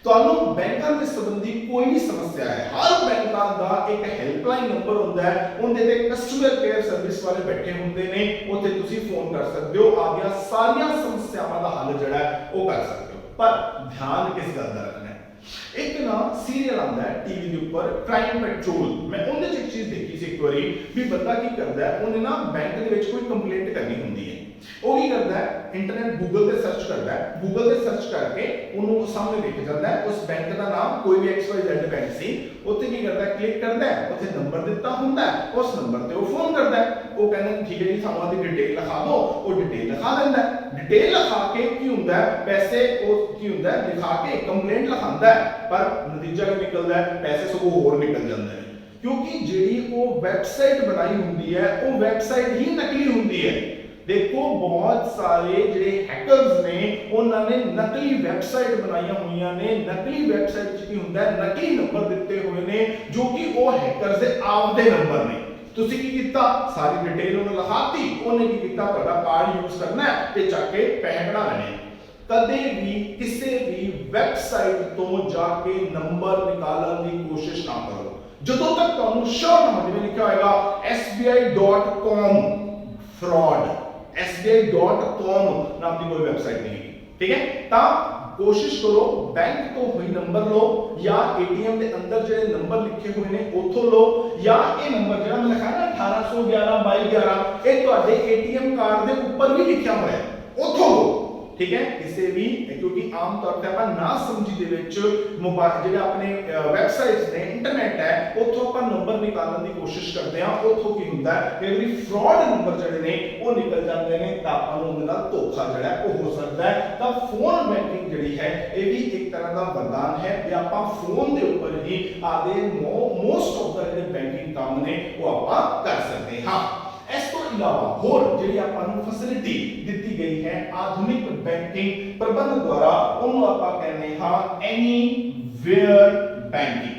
ਤੁਹਾਨੂੰ ਬੈਂਕਾਂ ਦੇ ਸੰਬੰਧੀ ਕੋਈ ਵੀ ਸਮੱਸਿਆ ਹੈ, ਹਰ ਬੈਂਕਾਂ ਦਾ ਇੱਕ ਹੈਲਪਲਾਈਨ ਨੰਬਰ ਹੁੰਦਾ ਹੈ, ਉਹਦੇ ਤੇ ਕਸਟਮਰ ਕੇਅਰ ਸਰਵਿਸ ਵਾਲੇ ਬੈਠੇ ਹੁੰਦੇ ਨੇ, ਉੱਥੇ ਤੁਸੀਂ ਫੋਨ ਕਰ ਸਕਦੇ ਹੋ, ਆਪਣੀਆਂ ਸਾਰੀਆਂ ਸਮੱਸਿਆਵਾਂ ਦਾ ਹੱਲ ਜਿਹੜਾ ਹੈ ਉਹ ਕਰ ਸਕਦੇ ਹੋ। ਪਰ ਧਿਆਨ ਕਿਸ ਗੱਲ ਦਾ ਰੱਖਣਾ ਹੈ, ਇੱਕ ਨਾ ਸੀਰੀਅਲ ਆਉਂਦਾ ਹੈ ਟੀਵੀ ਦੇ ਉੱਪਰ, ਕ੍ਰਾਈਮ ਪੈਟਰੋਲ। ਮੈਂ ਉਹਦੇ 'ਚ ਇੱਕ ਚੀਜ਼ ਦੇਖੀ ਸੀ ਇੱਕ ਵਾਰੀ, ਵੀ ਬੰਦਾ ਕੀ ਕਰਦਾ ਹੈ, ਉਹਨੇ ਨਾ ਬੈਂਕ ਦੇ ਵਿੱਚ ਕੋਈ ਕੰਪਲੇਂਟ ਕਰਨੀ ਹੁੰਦੀ ਹੈ, ਉਹ ਕੀ ਕਰਦਾ ਹੈ, ਇੰਟਰਨੈਟ ਗੂਗਲ ਤੇ ਸਰਚ ਕਰਦਾ ਹੈ, ਗੂਗਲ ਤੇ ਸਰਚ ਕਰਕੇ ਉਹਨੂੰ ਸਾਹਮਣੇ ਦਿਖ ਜਾਂਦਾ ਹੈ ਉਸ ਬੈਂਕ ਦਾ ਨਾਮ, ਕੋਈ ਵੀ XYZ ਬੈਂਕ ਸੀ, ਉੱਥੇ ਕੀ ਕਰਦਾ ਹੈ, ਕਲਿੱਕ ਕਰਦਾ ਹੈ, ਉੱਥੇ ਨੰਬਰ ਦਿੱਤਾ ਹੁੰਦਾ ਹੈ, ਉਸ ਨੰਬਰ ਤੇ ਉਹ ਫੋਨ ਕਰਦਾ ਹੈ, ਉਹ ਕਹਿੰਦਾ ਠੀਕ ਹੈ ਜੀ ਸਾਨੂੰ ਆਦੀ ਡਿਟੇਲ ਲਿਖਾ ਦਿਓ, ਉਹ ਡਿਟੇਲ ਲਿਖਾ ਦਿੰਦਾ ਹੈ। ਡਿਟੇਲ ਲਿਖਾ ਕੇ ਕੀ ਹੁੰਦਾ ਹੈ, ਪੈਸੇ ਉਹ ਕੀ ਹੁੰਦਾ ਹੈ, ਲਿਖਾ ਕੇ ਕੰਪਲੇਂਟ ਲਿਖਾਉਂਦਾ ਹੈ, ਪਰ ਨਤੀਜਾ ਕੀ ਨਿਕਲਦਾ ਹੈ, ਪੈਸੇ ਸਗੋਂ ਹੋਰ ਨਿਕਲ ਜਾਂਦੇ ਨੇ। ਕਿਉਂਕਿ ਜਿਹੜੀ ਉਹ ਵੈਬਸਾਈਟ ਬਣਾਈ ਹੁੰਦੀ ਹੈ, ਉਹ ਵੈਬਸਾਈਟ ਹੀ ਨਕਲੀ ਹੁੰਦੀ ਹੈ। देखो बहुत सारे ਜਿਹੜੇ हैकर्स ਨੇ ਉਹਨਾਂ ਨੇ ਨਕਲੀ ਵੈਬਸਾਈਟ ਬਣਾਈਆਂ ਹੋਈਆਂ ਨੇ। ਨਕਲੀ ਵੈਬਸਾਈਟ 'ਚ ਕੀ ਹੁੰਦਾ ਹੈ, ਨਕਲੀ ਨੰਬਰ ਦਿੱਤੇ ਹੋਏ ਨੇ ਜੋ ਕਿ ਉਹ ਹੈਕਰਸ ਦੇ ਆਪਦੇ ਨੰਬਰ ਨੇ। ਤੁਸੀਂ ਕੀ ਕੀਤਾ, ਸਾਰੀ ਡਿਟੇਲ ਉਹਨੂੰ ਲਿਖਾਤੀ, ਉਹਨੇ ਕੀ ਕੀਤਾ, ਤੁਹਾਡਾ ਕਾਰਡ ਯੂਜ਼ ਕਰਨਾ ਹੈ ਤੇ ਚੱਕ ਕੇ ਪੈਸੇ ਕਢਾ ਲੈਣੇ। ਕਦੇ ਵੀ ਕਿਸੇ ਵੀ ਵੈਬਸਾਈਟ ਤੋਂ ਜਾ ਕੇ ਨੰਬਰ ਨਿਕਾਲਣ ਦੀ ਕੋਸ਼ਿਸ਼ ਨਾ ਕਰੋ ਜਦੋਂ ਤੱਕ ਤੁਹਾਨੂੰ ਸ਼ੋਰ ਨਾ ਹੋ, ਜਿਵੇਂ ਲਿਖਿਆ ਹੋਏਗਾ sbi.com fraud, sbi.com ਨਾਮ ਦੀ ਕੋਈ ਵੈਬਸਾਈਟ ਨਹੀਂ ਹੈ, ਠੀਕ ਹੈ। ਤਾਂ ਕੋਸ਼ਿਸ਼ ਕਰੋ ਬੈਂਕ ਤੋਂ ਹੋਈ ਨੰਬਰ ਲਓ, ਜਾਂ ATM ਦੇ ਅੰਦਰ ਜਿਹੜੇ ਨੰਬਰ ਲਿਖੇ ਹੋਏ ਨੇ ਉੱਥੋਂ ਲਓ, ਜਾਂ ਇਹ ਨੰਬਰ ਜਿਹੜਾ ਮੈਂ ਲਿਖਿਆ ਨਾ 1811 2211, ਇਹ ਤੁਹਾਡੇ ATM ਕਾਰਡ ਦੇ ਉੱਪਰ ਵੀ ਲਿਖਿਆ ਹੋਇਆ ਹੈ, ਉੱਥੋਂ ਲਓ, ठीक है। किसी भी, क्योंकि आम तौर पे अपन ना समझी दे विच मोबाइल ਜਿਹੜੇ ਆਪਣੇ ਵੈਬਸਾਈਟਸ ਨੇ, ਇੰਟਰਨੈਟ ਹੈ, ਉੱਥੋਂ ਆਪਾਂ ਨੰਬਰ ਨਿਕਾਲਣ ਦੀ ਕੋਸ਼ਿਸ਼ ਕਰਦੇ ਹਾਂ, ਉੱਥੋਂ ਕੀ ਹੁੰਦਾ ਹੈ ਕਿ ਜਿਹੜੀ ਫਰਾਡ ਨੰਬਰ ਜਿਹੜੇ ਨੇ ਉਹ ਨਿਕਲ ਜਾਂਦੇ ਨੇ, ਤਾਂ ਆਪਾਂ ਨੂੰ ਉਹਦੇ ਨਾਲ ਧੋਖਾ ਜਿਹੜਾ ਉਹ ਹੋ ਸਕਦਾ ਹੈ। ਤਾਂ ਫੋਨ ਬੈਂਕਿੰਗ ਜਿਹੜੀ ਹੈ ਇਹ ਵੀ ਇੱਕ ਤਰ੍ਹਾਂ ਦਾ ਵਰਦਾਨ ਹੈ ਕਿ ਆਪਾਂ ਫੋਨ ਦੇ ਉੱਪਰ ਹੀ ਆਦੇ ਮੋਸਟ ਆਫ ਦਾ ਜਿਹੜੇ ਬੈਂਕਿੰਗ ਕੰਮ ਨੇ ਉਹ ਆਪਾਂ ਕਰ ਸਕਦੇ ਹਾਂ। ਇਸ ਤੋਂ ਇਲਾਵਾ ਹੋਰ ਜਿਹੜੀ ਆਪਾਂ ਨੂੰ ਫੈਸਿਲਿਟੀ ਦਿੱਤੀ ਗਈ ਹੈ ਆਧੁਨਿਕ ਬੈਂਕਿੰਗ ਪ੍ਰਬੰਧ ਦੁਆਰਾ, ਉਹਨੂੰ ਆਪਾਂ ਕਹਿੰਦੇ ਹਾਂ ਐਨੀਵੇਅਰ ਬੈਂਕਿੰਗ।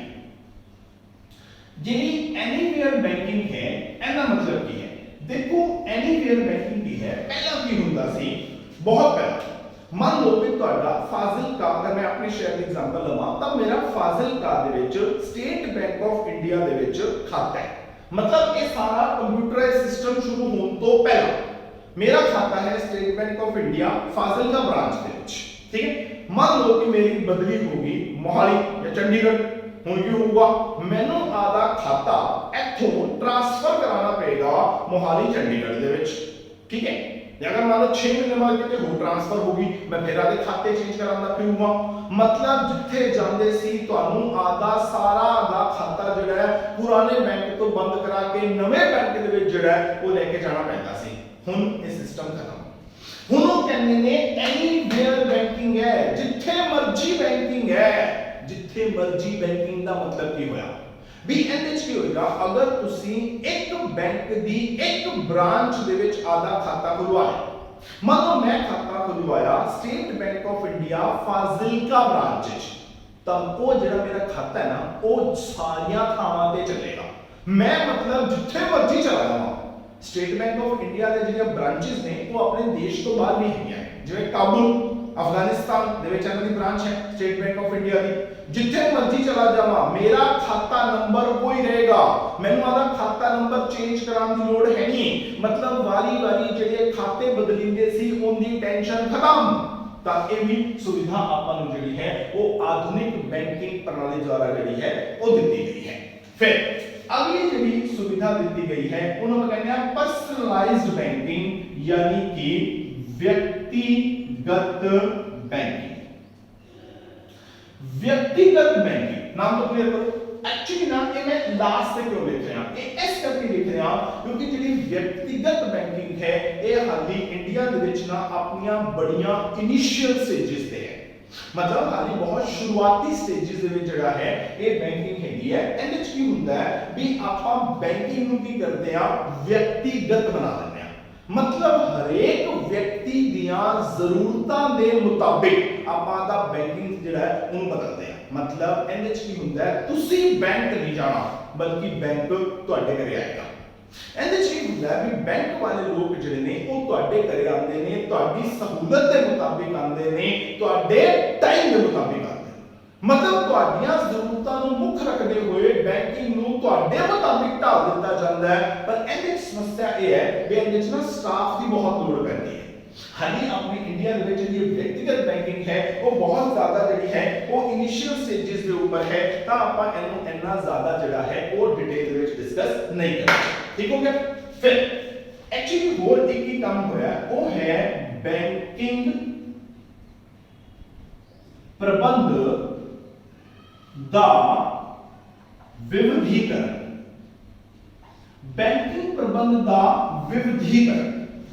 ਜਿਹੜੀ ਐਨੀਵੇਅਰ ਬੈਂਕਿੰਗ ਹੈ ਇਹਦਾ ਮਤਲਬ ਕੀ ਹੈ, ਦੇਖੋ ਐਨੀਵੇਅਰ ਬੈਂਕਿੰਗ ਕੀ ਹੈ, ਪਹਿਲਾਂ ਕੀ ਹੁੰਦਾ ਸੀ, ਬਹੁਤ ਪਹਿਲਾਂ ਮੰਨ ਲਓ ਕਿ ਤੁਹਾਡਾ ਫਾਜ਼ਿਲਕਾ, ਅਗਰ ਮੈਂ ਆਪਣੇ ਸ਼ਹਿਰ ਦੀ ਐਗਜ਼ਾਮਪਲ ਲਵਾਂ ਤਾਂ ਮੇਰਾ ਫਾਜ਼ਿਲਕਾ ਦੇ ਵਿੱਚ ਸਟੇਟ ਬੈਂਕ ਆਫ ਇੰਡੀਆ ਦੇ ਵਿੱਚ ਖਾਤਾ ਹੈ। मतलब ये सारा कंप्यूटराइज सिस्टम शुरू होने तो पहला मेरा खाता है state bank of India Fazilka branch ਦੇ ਵਿੱਚ, ठीक है। मान लो कि मेरी बदली होगी मोहाली या चंडीगढ़, ਹੁਣ ਕੀ ਹੋਊਗਾ, ਮੈਨੂੰ ਆਦਾ ਖਾਤਾ ਇੱਥੋਂ ਟ੍ਰਾਂਸਫਰ ਕਰਾਉਣਾ ਪਏਗਾ ਮੋਹਾਲੀ ਚੰਡੀਗੜ੍ਹ ਦੇ ਵਿੱਚ, ਠੀਕ ਹੈ। ਜੇ ਅਗਰ ਮੰਨ ਲਓ 6 ਮਹੀਨੇ ਬਾਅਦ ਕਿਤੇ ਹੋਰ ਟ੍ਰਾਂਸਫਰ ਹੋਗੀ, ਮੈਂ ਫਿਰ ਆਦੇ ਖਾਤੇ ਚੇਂਜ ਕਰਾਉਂਦਾ ਫਿਰੂੰਗਾ। ਮਤਲਬ ਜਿੱਥੇ ਜਾਂਦੇ ਸੀ ਤੁਹਾਨੂੰ ਆਦਾ ਸਾਰਾ ਦਾ ਖਾਤਾ ਜਿਹੜਾ ਹੈ ਪੁਰਾਣੇ ਬੈਂਕ ਤੋਂ ਬੰਦ ਕਰਾ ਕੇ ਨਵੇਂ ਬੈਂਕ ਦੇ ਵਿੱਚ ਜਿਹੜਾ ਉਹ ਲੈ ਕੇ ਜਾਣਾ ਪੈਂਦਾ ਸੀ। ਹੁਣ ਇਹ ਸਿਸਟਮ ਖਤਮ, ਹੁਣ ਉਹ ਕਹਿੰਦੇ ਨੇ ਐਨੀਵੇਅਰ ਬੈਂਕਿੰਗ ਹੈ, ਜਿੱਥੇ ਮਰਜ਼ੀ ਬੈਂਕਿੰਗ ਹੈ, ਜਿੱਥੇ ਮਰਜ਼ੀ ਬੈਂਕਿੰਗ ਦਾ ਮਤਲਬ ਕੀ ਹੋਇਆ ਵੀ ਇਹਦੇ ਵਿੱਚ ਕੀ ਹੋਏਗਾ, ਅਗਰ ਤੁਸੀਂ ਇੱਕ ਬੈਂਕ ਦੀ ਇੱਕ ਬ੍ਰਾਂਚ ਦੇ ਵਿੱਚ ਆਦਾ ਖਾਤਾ ਖੁਲਵਾਇਆ, ਮੰਨ ਲਓ ਮੈਂ ਖਾਤਾ ਖੁਲਵਾਇਆ state bank of India Fazilka branch ਵਿੱਚ, ਤਾਂ ਉਹ ਜਿਹੜਾ ਮੇਰਾ ਖਾਤਾ ਹੈ ਨਾ ਉਹ ਸਾਰੀਆਂ ਥਾਵਾਂ ਤੇ ਚੱਲੇਗਾ। ਮੈਂ ਮਤਲਬ ਜਿੱਥੇ ਮਰਜ਼ੀ ਚਲਾ ਜਾਵਾਂ। ਸਟੇਟ ਬੈਂਕ ਆਫ ਇੰਡੀਆ ਦੇ ਜਿਹੜੇ ਬ੍ਰਾਂਚਸ ਨੇ ਉਹ ਆਪਣੇ ਦੇਸ਼ ਤੋਂ ਬਾਹਰ ਵੀ ਹੈਗੀਆਂ, ਜਿਵੇਂ ਕਾਬੁਲ ਅਫਗਾਨਿਸਤਾਨ ਦੇ ਵਿੱਚ ਇਹਨਾਂ ਦੀ ਬ੍ਰਾਂਚ ਹੈ ਸਟੇਟ ਬੈਂਕ ਆਫ ਇੰਡੀਆ ਦੀ। ਜਿੱਥੇ ਮਰਜ਼ੀ ਚਲਾ ਜਾਵਾਂ ਮੇਰਾ ਖਾਤਾ ਨੰਬਰ ਕੋਈ ਰਹੇਗਾ, ਮੈਨੂੰ ਆਦਾ ਖਾਤਾ ਨੰਬਰ ਚੇਂਜ ਕਰਾਉਣ ਦੀ ਲੋੜ ਹੈ ਨਹੀਂ। ਮਤਲਬ ਵਾਰੀ-ਵਾਰੀ ਜਿਹੜੇ ਖਾਤੇ ਬਦਲਿੰਦੇ ਸੀ ਉਹਦੀ ਟੈਨਸ਼ਨ ਖਤਮ। ਤਾਂ ਇਹ ਵੀ ਸੁਵਿਧਾ ਆਪਾਂ ਨੂੰ ਜਿਹੜੀ ਹੈ ਉਹ ਆਧੁਨਿਕ ਬੈਂਕਿੰਗ ਪ੍ਰਣਾਲੀ ਦੁਆਰਾ ਜਿਹੜੀ ਹੈ ਉਹ ਦਿੱਤੀ ਗਈ ਹੈ। ਫਿਰ ਅਗਲੀ ਜਿਹੜੀ ਸੁਵਿਧਾ ਦਿੱਤੀ ਗਈ ਹੈ ਉਹਨੂੰ ਆਪਾਂ ਕਹਿੰਦੇ ਆ ਪਰਸਨਲਾਈਜ਼ਡ ਬੈਂਕਿੰਗ यानी कि व्यक्तिगत बैंकिंग। व्यक्तिगत बैंकिंग नाम तो क्लियर करो। एक्चुअली ना ये मैं लास्ट से क्यों लिख रहा ये इस करके लिख रहा क्योंकि ਜਿਹੜੀ व्यक्तिगत बैंकिंग है ये हाली इंडिया ਦੇ ਵਿੱਚ ना अपनी बड़ियां इनिशियल स्टेजेस ਤੇ है मतलब हाली बहुत शुरुआती स्टेजेस ਦੇ ਵਿੱਚ ਜਿਹੜਾ ਹੈ ਇਹ ਬੈਂਕਿੰਗ ਹੈਗੀ ਹੈ। ਇਹਦੇ ਵਿੱਚ ਕੀ ਹੁੰਦਾ ਹੈ ਵੀ ਆਪਾਂ ਬੈਂਕਿੰਗ ਨੂੰ ਕੀ ਕਰਦੇ ਆ ਵਿਅਕਤੀਗਤ ਬਣਾ ਦਿੰਦੇ ਆ मतलब हरेक व्यक्ति दियां जरूरतां दे मुताबिक ਆਪਾਂ ਦਾ ਬੈਂਕਿੰਗ ਜਿਹੜਾ ਹੈ ਉਹਨੂੰ ਬਦਲਦੇ ਆ। मतलब ਇਹਦੇ ਵਿੱਚ ਕੀ ਹੁੰਦਾ ਹੈ ਤੁਸੀਂ ਬੈਂਕ ਨਹੀਂ ਜਾਣਾ ਬਲਕਿ ਬੈਂਕ ਤੁਹਾਡੇ ਘਰੇ ਆਏਗਾ। ਇਹਦੇ ਵਿੱਚ ਕੀ ਹੁੰਦਾ ਹੈ ਵੀ ਬੈਂਕ ਵਾਲੇ ਲੋਕ ਜਿਹੜੇ ਨੇ ਉਹ ਤੁਹਾਡੇ ਘਰੇ ਆਉਂਦੇ ਨੇ ਤੁਹਾਡੀ ਸਹੂਲਤ ਦੇ ਮੁਤਾਬਿਕ ਆਉਂਦੇ ਨੇ ਤੁਹਾਡੇ ਟਾਈਮ ਦੇ ਮੁਤਾਬਿਕ ਆਉਂਦੇ ਨੇ। मतलब ਤੁਹਾਡੀਆਂ ਜ਼ਰੂਰਤਾਂ ਨੂੰ ਮੁੱਖ ਰੱਖਦੇ ਹੋਏ ਬੈਂਕਿੰਗ ਨੂੰ ਤੁਹਾਡੇ ਮੁਤਾਬਿਕ ਢਾਲ ਦਿੱਤਾ ਜਾਂਦਾ ਹੈ। ਪਰ ਇਹਦੇ ਵਿੱਚ ਸਮੱਸਿਆ ਇਹ ਹੈ ਵੀ ਇਹਦੇ ਵਿੱਚ ਨਾ ਸਟਾਫ ਦੀ ਬਹੁਤ ਲੋੜ ਪੈਂਦੀ ਹੈ। हाली अपने इंडिया में ਜਿਹੜੀ व्यक्तिगत बैंकिंग है वो बहुत ज्यादा ਜਿਹੜੀ ਹੈ ਉਹ ਇਨੀਸ਼ੀਅਲ ਸਟੇजेस ਦੇ ਉੱਪਰ ਹੈ ਤਾਂ ਆਪਾਂ ਇਹਨੂੰ ਇੰਨਾ ਜ਼ਿਆਦਾ ਜਿਹੜਾ ਹੈ ਉਹ ਡਿਟੇਲ ਦੇ ਵਿੱਚ ਡਿਸਕਸ ਨਹੀਂ ਕਰਾਂਗੇ। ਠੀਕ ਹੋ ਗਿਆ। ਫਿਰ ਐਕਚੁਅਲੀ ਹੋਰ ਇੱਕ ਹੀ ਕੰਮ ਹੋਇਆ ਉਹ ਹੈ ਬੈਂਕਿੰਗ ਪ੍ਰਬੰਧ ਦਾ ਵਿਵਿਧੀਕਰਨ। बैंकिंग प्रबंध ਦਾ ਵਿਵਿਧੀਕਰਨ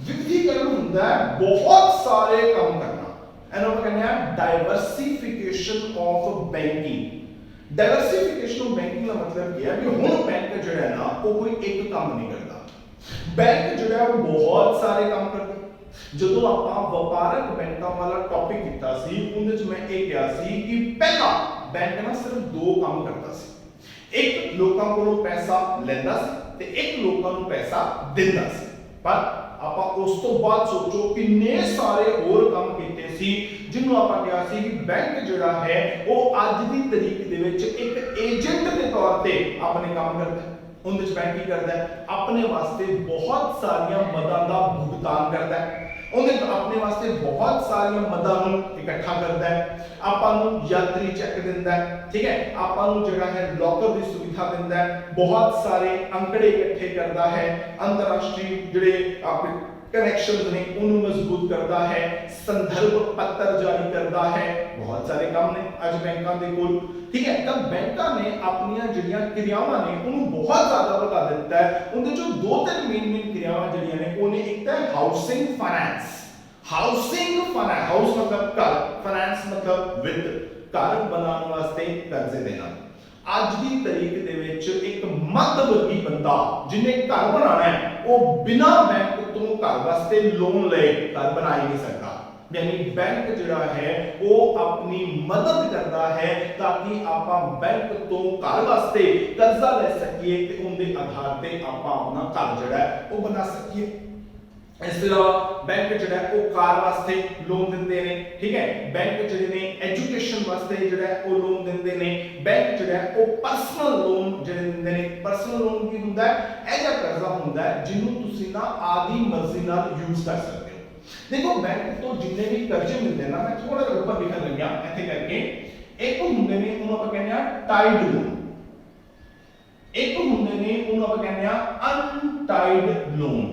विविधीकरण ਹੁੰਦਾ ਹੈ बहुत सारे काम करना ਇਹਨੂੰ ਆਪਾਂ ਕਹਿੰਦੇ ਆ diversification of banking. Diversification of banking ਦਾ ਮਤਲਬ ਕੀ ਹੈ ਵੀ ਹੁਣ ਬੈਂਕ ਜਿਹੜਾ ਹੈ ਨਾ ਉਹ ਕੋਈ ਇੱਕ ਕੰਮ ਨਹੀਂ ਕਰਦਾ। ਬੈਂਕ ਜਿਹੜਾ ਹੈ ਉਹ ਬਹੁਤ ਸਾਰੇ ਕੰਮ ਕਰਦਾ। ਜਦੋਂ ਆਪਾਂ ਵਪਾਰਕ ਬੈਂਕਾਂ ਵਾਲਾ ਟੌਪਿਕ ਕੀਤਾ ਸੀ ਉਹਦੇ ਵਿੱਚ ਮੈਂ ਇਹ ਕਿਹਾ ਸੀ ਕਿ ਪਹਿਲਾ ਬੈਂਕ ਨਾ ਸਿਰਫ ਦੋ ਕੰਮ ਕਰਦਾ ਸੀ। ਇੱਕ ਲੋਕਾਂ ਕੋਲੋਂ ਪੈਸਾ ਲੈਂਦਾ ਸੀ ਤੇ ਇੱਕ ਲੋਕਾਂ ਨੂੰ ਪੈਸਾ ਦਿੰਦਾ ਸੀ। ਪਰ ਆਪਾਂ ਉਸ ਤੋਂ ਬਾਅਦ ਸੋਚੋ ਕਿੰਨੇ ਸਾਰੇ ਹੋਰ ਕੰਮ ਕੀਤੇ ਸੀ ਜਿਹਨੂੰ ਆਪਾਂ ਕਿਹਾ ਸੀ ਕਿ ਬੈਂਕ ਜਿਹੜਾ ਹੈ ਉਹ ਅੱਜ ਦੀ ਤਰੀਕ ਦੇ ਵਿੱਚ ਇੱਕ ਏਜੰਟ ਦੇ ਤੌਰ ਤੇ ਆਪਣੇ ਕੰਮ ਕਰਦਾ ਹੈ। ਉਹਦੇ ਵਿੱਚ ਬੈਂਕ ਕੀ ਕਰਦਾ ਹੈ ਆਪਣੇ ਵਾਸਤੇ ਬਹੁਤ ਸਾਰੀਆਂ ਮਦਾਂ ਦਾ ਭੁਗਤਾਨ ਕਰਦਾ ਹੈ। ਉਹਨੇ ਆਪਣੇ ਵਾਸਤੇ ਬਹੁਤ ਸਾਰੀਆਂ ਮਦਾਂ ਨੂੰ ਇਕੱਠਾ ਕਰਦਾ ਹੈ। ਆਪਾਂ ਨੂੰ ਯਾਤਰੀ ਚੈੱਕ ਦਿੰਦਾ ਹੈ। ਠੀਕ ਹੈ ਆਪਾਂ ਨੂੰ ਜਿਹੜਾ ਹੈ ਲੋਕਰ ਦੀ ਸੁਵਿਧਾ ਦਿੰਦਾ ਹੈ। ਬਹੁਤ ਸਾਰੇ ਅੰਕੜੇ ਇਕੱਠੇ ਕਰਦਾ ਹੈ। ਅੰਤਰਰਾਸ਼ਟਰੀ ਜਿਹੜੇ ਆਪਣੇ कनेक्शंस ने उन्हें मजबूत करता है। संदर्भ पत्र जारी करता है। बहुत सारे काम ने आज बैंकों के कोल। ठीक है तब बैंकों ने अपनी जड़ियां क्रियावां ने उन्हें बहुत ज्यादा बता देता है। उनके जो दो तीन मेन क्रियावां जड़ियां ने उन्हें एक तो housing finance. Housing finance house मतलब घर फाइनेंस मतलब वित्त घर बनाने वास्ते कर्जे देना। ਅੱਜ ਦੀ ਤਰੀਕ ਦੇ ਵਿੱਚ ਇੱਕ ਮੱਧਵਰਗੀ ਬੰਦਾ ਜਿਹਨੇ ਘਰ ਬਣਾਉਣਾ ਹੈ ਉਹ ਬਿਨਾਂ ਬੈਂਕ ਤੋਂ ਘਰ ਵਾਸਤੇ ਲੋਨ ਲਏ ਘਰ ਬਣਾ ਹੀ ਨਹੀਂ ਸਕਦਾ। ਯਾਨੀ ਬੈਂਕ ਜਿਹੜਾ ਹੈ ਉਹ ਆਪਣੀ ਮਦਦ ਕਰਦਾ ਹੈ ਤਾਂ ਕਿ ਆਪਾਂ ਬੈਂਕ ਤੋਂ ਘਰ ਵਾਸਤੇ ਕਰਜ਼ਾ ਲੈ ਸਕੀਏ ਤੇ ਉਹਦੇ ਆਧਾਰ ਤੇ ਆਪਾਂ ਆਪਣਾ ਘਰ ਜਿਹੜਾ ਹੈ ਉਹ ਬਣਾ ਸਕੀਏ। ਇਸ ਤੋਂ ਇਲਾਵਾ ਬੈਂਕ ਜਿਹੜਾ ਉਹ ਕਾਰ ਵਾਸਤੇ ਲੋਨ ਦਿੰਦੇ ਨੇ। ਠੀਕ ਹੈ ਬੈਂਕ ਜਿਹੜੇ ਨੇ ਐਜੂਕੇਸ਼ਨ ਵਾਸਤੇ ਜਿਹੜਾ ਉਹ ਲੋਨ ਦਿੰਦੇ ਨੇ। ਬੈਂਕ ਜਿਹੜਾ ਉਹ ਪਰਸਨਲ ਲੋਨ ਜਿਹੜੇ ਦਿੰਦੇ ਨੇ। ਪਰਸਨਲ ਲੋਨ ਕੀ ਹੁੰਦਾ ਹੈ ਇਹ ਜਿਹਾ ਕਰਜ਼ਾ ਹੁੰਦਾ ਹੈ ਜਿਹਨੂੰ ਤੁਸੀਂ ਨਾ ਆਦੀ ਮਰਜ਼ੀ ਨਾਲ ਯੂਜ਼ ਕਰ ਸਕਦੇ ਹੋ। ਦੇਖੋ ਬੈਂਕ ਤੋਂ ਜਿੰਨੇ ਵੀ ਕਰਜ਼ੇ ਮਿਲਦੇ ਨਾ ਮੈਂ ਥੋੜਾ ਜਿਹਾ ਉੱਪਰ ਲਿਖਣ ਲੱਗਿਆ ਇੱਥੇ ਕਰਕੇ ਇੱਕ ਹੁੰਦੇ ਨੇ ਉਹਨੂੰ ਆਪਾਂ ਕਹਿੰਦੇ ਆ ਟਾਈਡ ਲੋਨ। ਇੱਕ ਹੁੰਦੇ ਨੇ ਉਹਨੂੰ ਆਪਾਂ ਕਹਿੰਦੇ ਆ ਅਨਟਾਈਡ ਲੋਨ।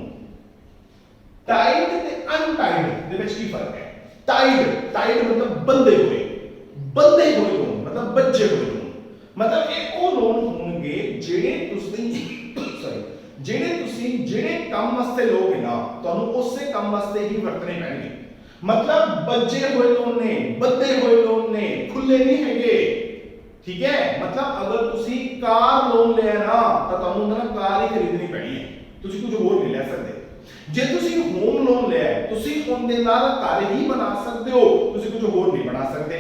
टाइड ਤੇ ਅਨਟਾਈਡ ਦੇ ਵਿੱਚ ਕੀ ਫਰਕ ਹੈ? टाइड मतलब बंधे हुए लोन मतलब बचे हुए लोन मतलब ये ਉਹ ਲੋਨ ਹੋਣਗੇ ਜਿਹੜੇ ਤੁਸੀਂ ਜਿਹੜੇ ਕੰਮ ਵਾਸਤੇ ਲੋਗੇ ਨਾ ਤੁਹਾਨੂੰ ਉਸੇ ਕੰਮ ਵਾਸਤੇ ਹੀ ਵਰਤਣੇ ਪੈਣਗੇ। मतलब बचे हुए लोन ने बंधे हुए लोन ने खुले नहीं हैगे। ठीक है मतलब अगर ਤੁਸੀਂ ਕਾਰ ਲੋਨ ਲਿਆ ਨਾ ਤਾਂ ਤੁਹਾਨੂੰ ਨਾ ਕਾਰ ਹੀ ਖਰੀਦਣੀ ਪੈਣੀ ਹੈ ਤੁਸੀਂ ਕੁਝ ਹੋਰ ਨਹੀਂ ਲੈ ਸਕਦੇ। ਜੇ ਤੁਸੀਂ ਹੋਮ ਲੋਨ ਲਿਆ ਤੁਸੀਂ ਉਹਦੇ ਨਾਲ ਘਰ ਹੀ ਬਣਾ ਸਕਦੇ ਹੋ ਤੁਸੀਂ ਕੁਝ ਹੋਰ ਨਹੀਂ ਬਣਾ ਸਕਦੇ।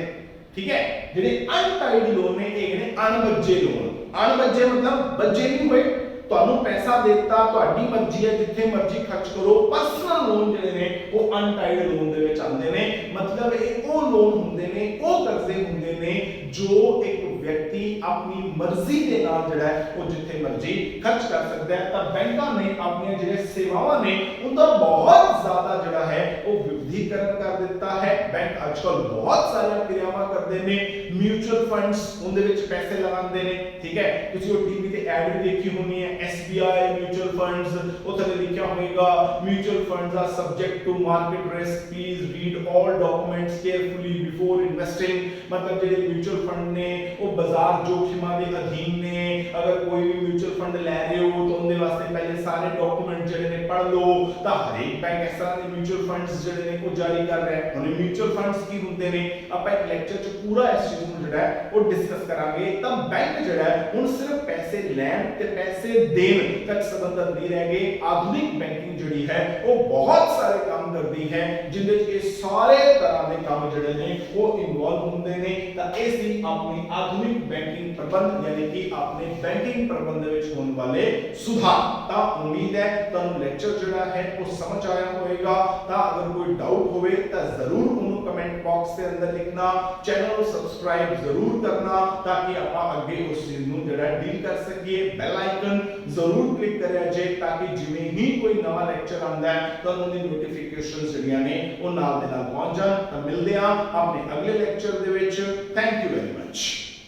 ਠੀਕ ਹੈ ਜਿਹੜੇ ਅਨਟਾਈਡ ਲੋਨ ਨੇ ਇਹ ਨੇ ਅਣਬੱਜੇ ਲੋਨ। ਅਣਬੱਜੇ मतलब ਬੱਜੇ ਨਹੀਂ ਹੋਏ ਤੁਹਾਨੂੰ ਪੈਸਾ ਦਿੱਤਾ ਤੁਹਾਡੀ ਮਰਜ਼ੀ ਹੈ ਜਿੱਥੇ ਮਰਜ਼ੀ ਖਰਚ ਕਰੋ। ਪਰਸਨਲ ਲੋਨ ਜਿਹੜੇ ਨੇ ਉਹ ਅਨਟਾਈਡ ਲੋਨ ਦੇ ਵਿੱਚ ਆਉਂਦੇ ਨੇ। मतलब ਇਹ ਉਹ ਲੋਨ ਹੁੰਦੇ ਨੇ ਉਹ ਕਰਜ਼ੇ ਹੁੰਦੇ ਨੇ ਜੋ ਇੱਕ ਵਿਅਕਤੀ ਆਪਣੀ ਮਰਜ਼ੀ ਦੇ ਨਾਲ ਜਿਹੜਾ ਹੈ ਉਹ ਜਿੱਥੇ ਮਰਜ਼ੀ ਖਰਚ ਕਰ ਸਕਦਾ ਹੈ। ਤਾਂ ਬੈਂਕਾਂ ਨੇ ਆਪਣੀਆਂ ਜਿਹੜੀਆਂ ਸੇਵਾਵਾਂ ਨੇ ਉਹਦਾ ਬਹੁਤ ਜ਼ਿਆਦਾ ਜਿਹੜਾ ਹੈ ਉਹ ਵਿਵਿਧੀਕਰਨ ਕਰ ਦਿੱਤਾ ਹੈ। ਬੈਂਕ ਅੱਜਕੱਲ ਬਹੁਤ ਸਾਰੀਆਂ ਕਿਰਿਆਵਾਂ ਕਰਦੇ ਨੇ, ਮਿਊਚੁਅਲ ਫੰਡਸ ਉਹਦੇ ਵਿੱਚ ਪੈਸੇ ਲਗਾਉਂਦੇ ਨੇ, ਠੀਕ ਹੈ। ਤੁਸੀਂ ਉਹ ਟੀਵੀ ਤੇ ਐਡ ਵੀ ਦੇਖੀ ਹੋਣੀ ਹੈ, SBI ਮਿਊਚੁਅਲ ਫੰਡਸ, ਉੱਥੇ ਲਿਖਿਆ ਹੋਵੇਗਾ mutual funds are subject to market risk, please read all documents carefully before investing. ਮਤਲਬ ਜਿਹੜੇ ਮਿਊਚੁਅਲ ਫੰਡ ਨੇ ਉਹ ਬਾਜ਼ਾਰ ਜੋਖਿਮਾਂ ਦੇ ਅਧੀਨ ਨੇ। ਅਗਰ ਕੋਈ ਵੀ ਮਿਊਚੁਅਲ ਫੰਡ ਲੈ ਰਹੇ ਹੋ ਤਾਂ ਉਹਦੇ ਵਾਸਤੇ ਪਹਿਲੇ ਸਾਰੇ ਡਾਕੂਮੈਂਟ ਜਿਹੜੇ ਨੇ ਪੜ੍ਹ ਲਓ। ਤਾਂ ਹਰੇਕ ਬੈਂਕ ਇਸ ਤਰ੍ਹਾਂ ਦੇ ਮਿਊਚੁਅਲ ਫੰਡਸ ਜਿਹੜੇ ਨੇ ਉਹ ਜਾਰੀ ਕਰ ਰਿਹਾ ਹੈ। ਹੁਣ ਮਿਊਚੁਅਲ ਫੰਡਸ ਕੀ ਹੁੰਦੇ ਨੇ, ਆਪਾਂ ਇੱਕ ਲੈਕਚਰ 'ਚ ਪੂਰਾ ਇਸ ਚੀਜ਼ ਨੂੰ ਜਿਹੜਾ ਹੈ ਉਹ ਡਿਸਕਸ ਕਰਾਂਗੇ। ਤਾਂ ਬੈਂਕ ਜਿਹੜਾ ਹੈ ਹੁਣ ਸਿਰਫ ਪੈਸੇ ਲੈਣ ਤੇ ਪੈਸੇ ਦੇਣ ਤੱਕ ਸੰਬੰਧਿਤ ਨਹੀਂ ਰਹਿ ਗਏ। ਆਧੁਨਿਕ ਬੈਂਕਿੰਗ ਜਿਹੜੀ ਹੈ ਉਹ ਬਹੁਤ ਸਾਰੇ ਕੰਮ ਕਰਦੀ ਹੈ, ਜਿੰਦੇ 'ਚ ਇਹ ਸਾਰੇ ਤਰ੍ਹਾਂ ਦੇ ਕੰਮ ਜਿਹੜੇ ਨੇ ਉਹ ਇਨਵੋਲਵ ਹੁੰਦੇ ਨੇ। ਤਾਂ ਇਹ ਸੀ ਆਪਣੀ ਆਧੁਨਿਕ ਬੈਂਕਿੰਗ ਪ੍ਰਬੰਧ, ਯਾਨੀ ਕਿ ਆਪਣੇ ਬੈਂਕਿੰਗ ਪ੍ਰਬੰਧ ਦੇ ਵਿੱਚ ਹੋਣ ਵਾਲੇ ਸੁਧਾਰ। ਤਾਂ ਉਮੀਦ ਹੈ ਤੁਹਾਨੂੰ ਲੈਕਚਰ ਜਿਹੜਾ ਹੈ ਉਹ ਸਮਝ ਆਇਆ ਹੋਵੇਗਾ। ਤਾਂ ਅਗਰ ਕੋਈ ਡਾਊਟ ਹੋਵੇ ਤਾਂ ਜ਼ਰੂਰ ਉਹਨੂੰ ਕਮੈਂਟ ਬਾਕਸ ਦੇ ਅੰਦਰ ਲਿਖਣਾ, ਚੈਨਲ ਨੂੰ ਸਬਸਕ੍ਰਾਈਬ ਜ਼ਰੂਰ ਕਰਨਾ ਤਾਂ ਕਿ ਆਪਾਂ ਅੱਗੇ ਉਸ ਚੀਜ਼ ਨੂੰ ਜਿਹੜਾ ਡੀਲ ਕਰ ਸਕੀਏ। ਬੈਲ ਆਈਕਨ ਜ਼ਰੂਰ ਕਲਿੱਕ ਕਰਿਆ ਜੇ ਤਾਂ ਕਿ ਜਿਵੇਂ ਹੀ ਕੋਈ ਨਵਾਂ ਲੈਕਚਰ ਆਉਂਦਾ ਹੈ ਤੁਹਾਨੂੰ ਉਹਦੀ ਨੋਟੀਫਿਕੇਸ਼ਨਸ ਜਿਹੜੀਆਂ ਨੇ ਉਹ ਨਾਲ ਦੇ ਨਾਲ ਪਹੁੰਚ ਜਾਣ। ਤਾਂ ਮਿਲਦੇ ਹਾਂ ਆਪਣੇ ਅਗਲੇ ਲੈਕਚਰ ਦੇ ਵਿੱਚ।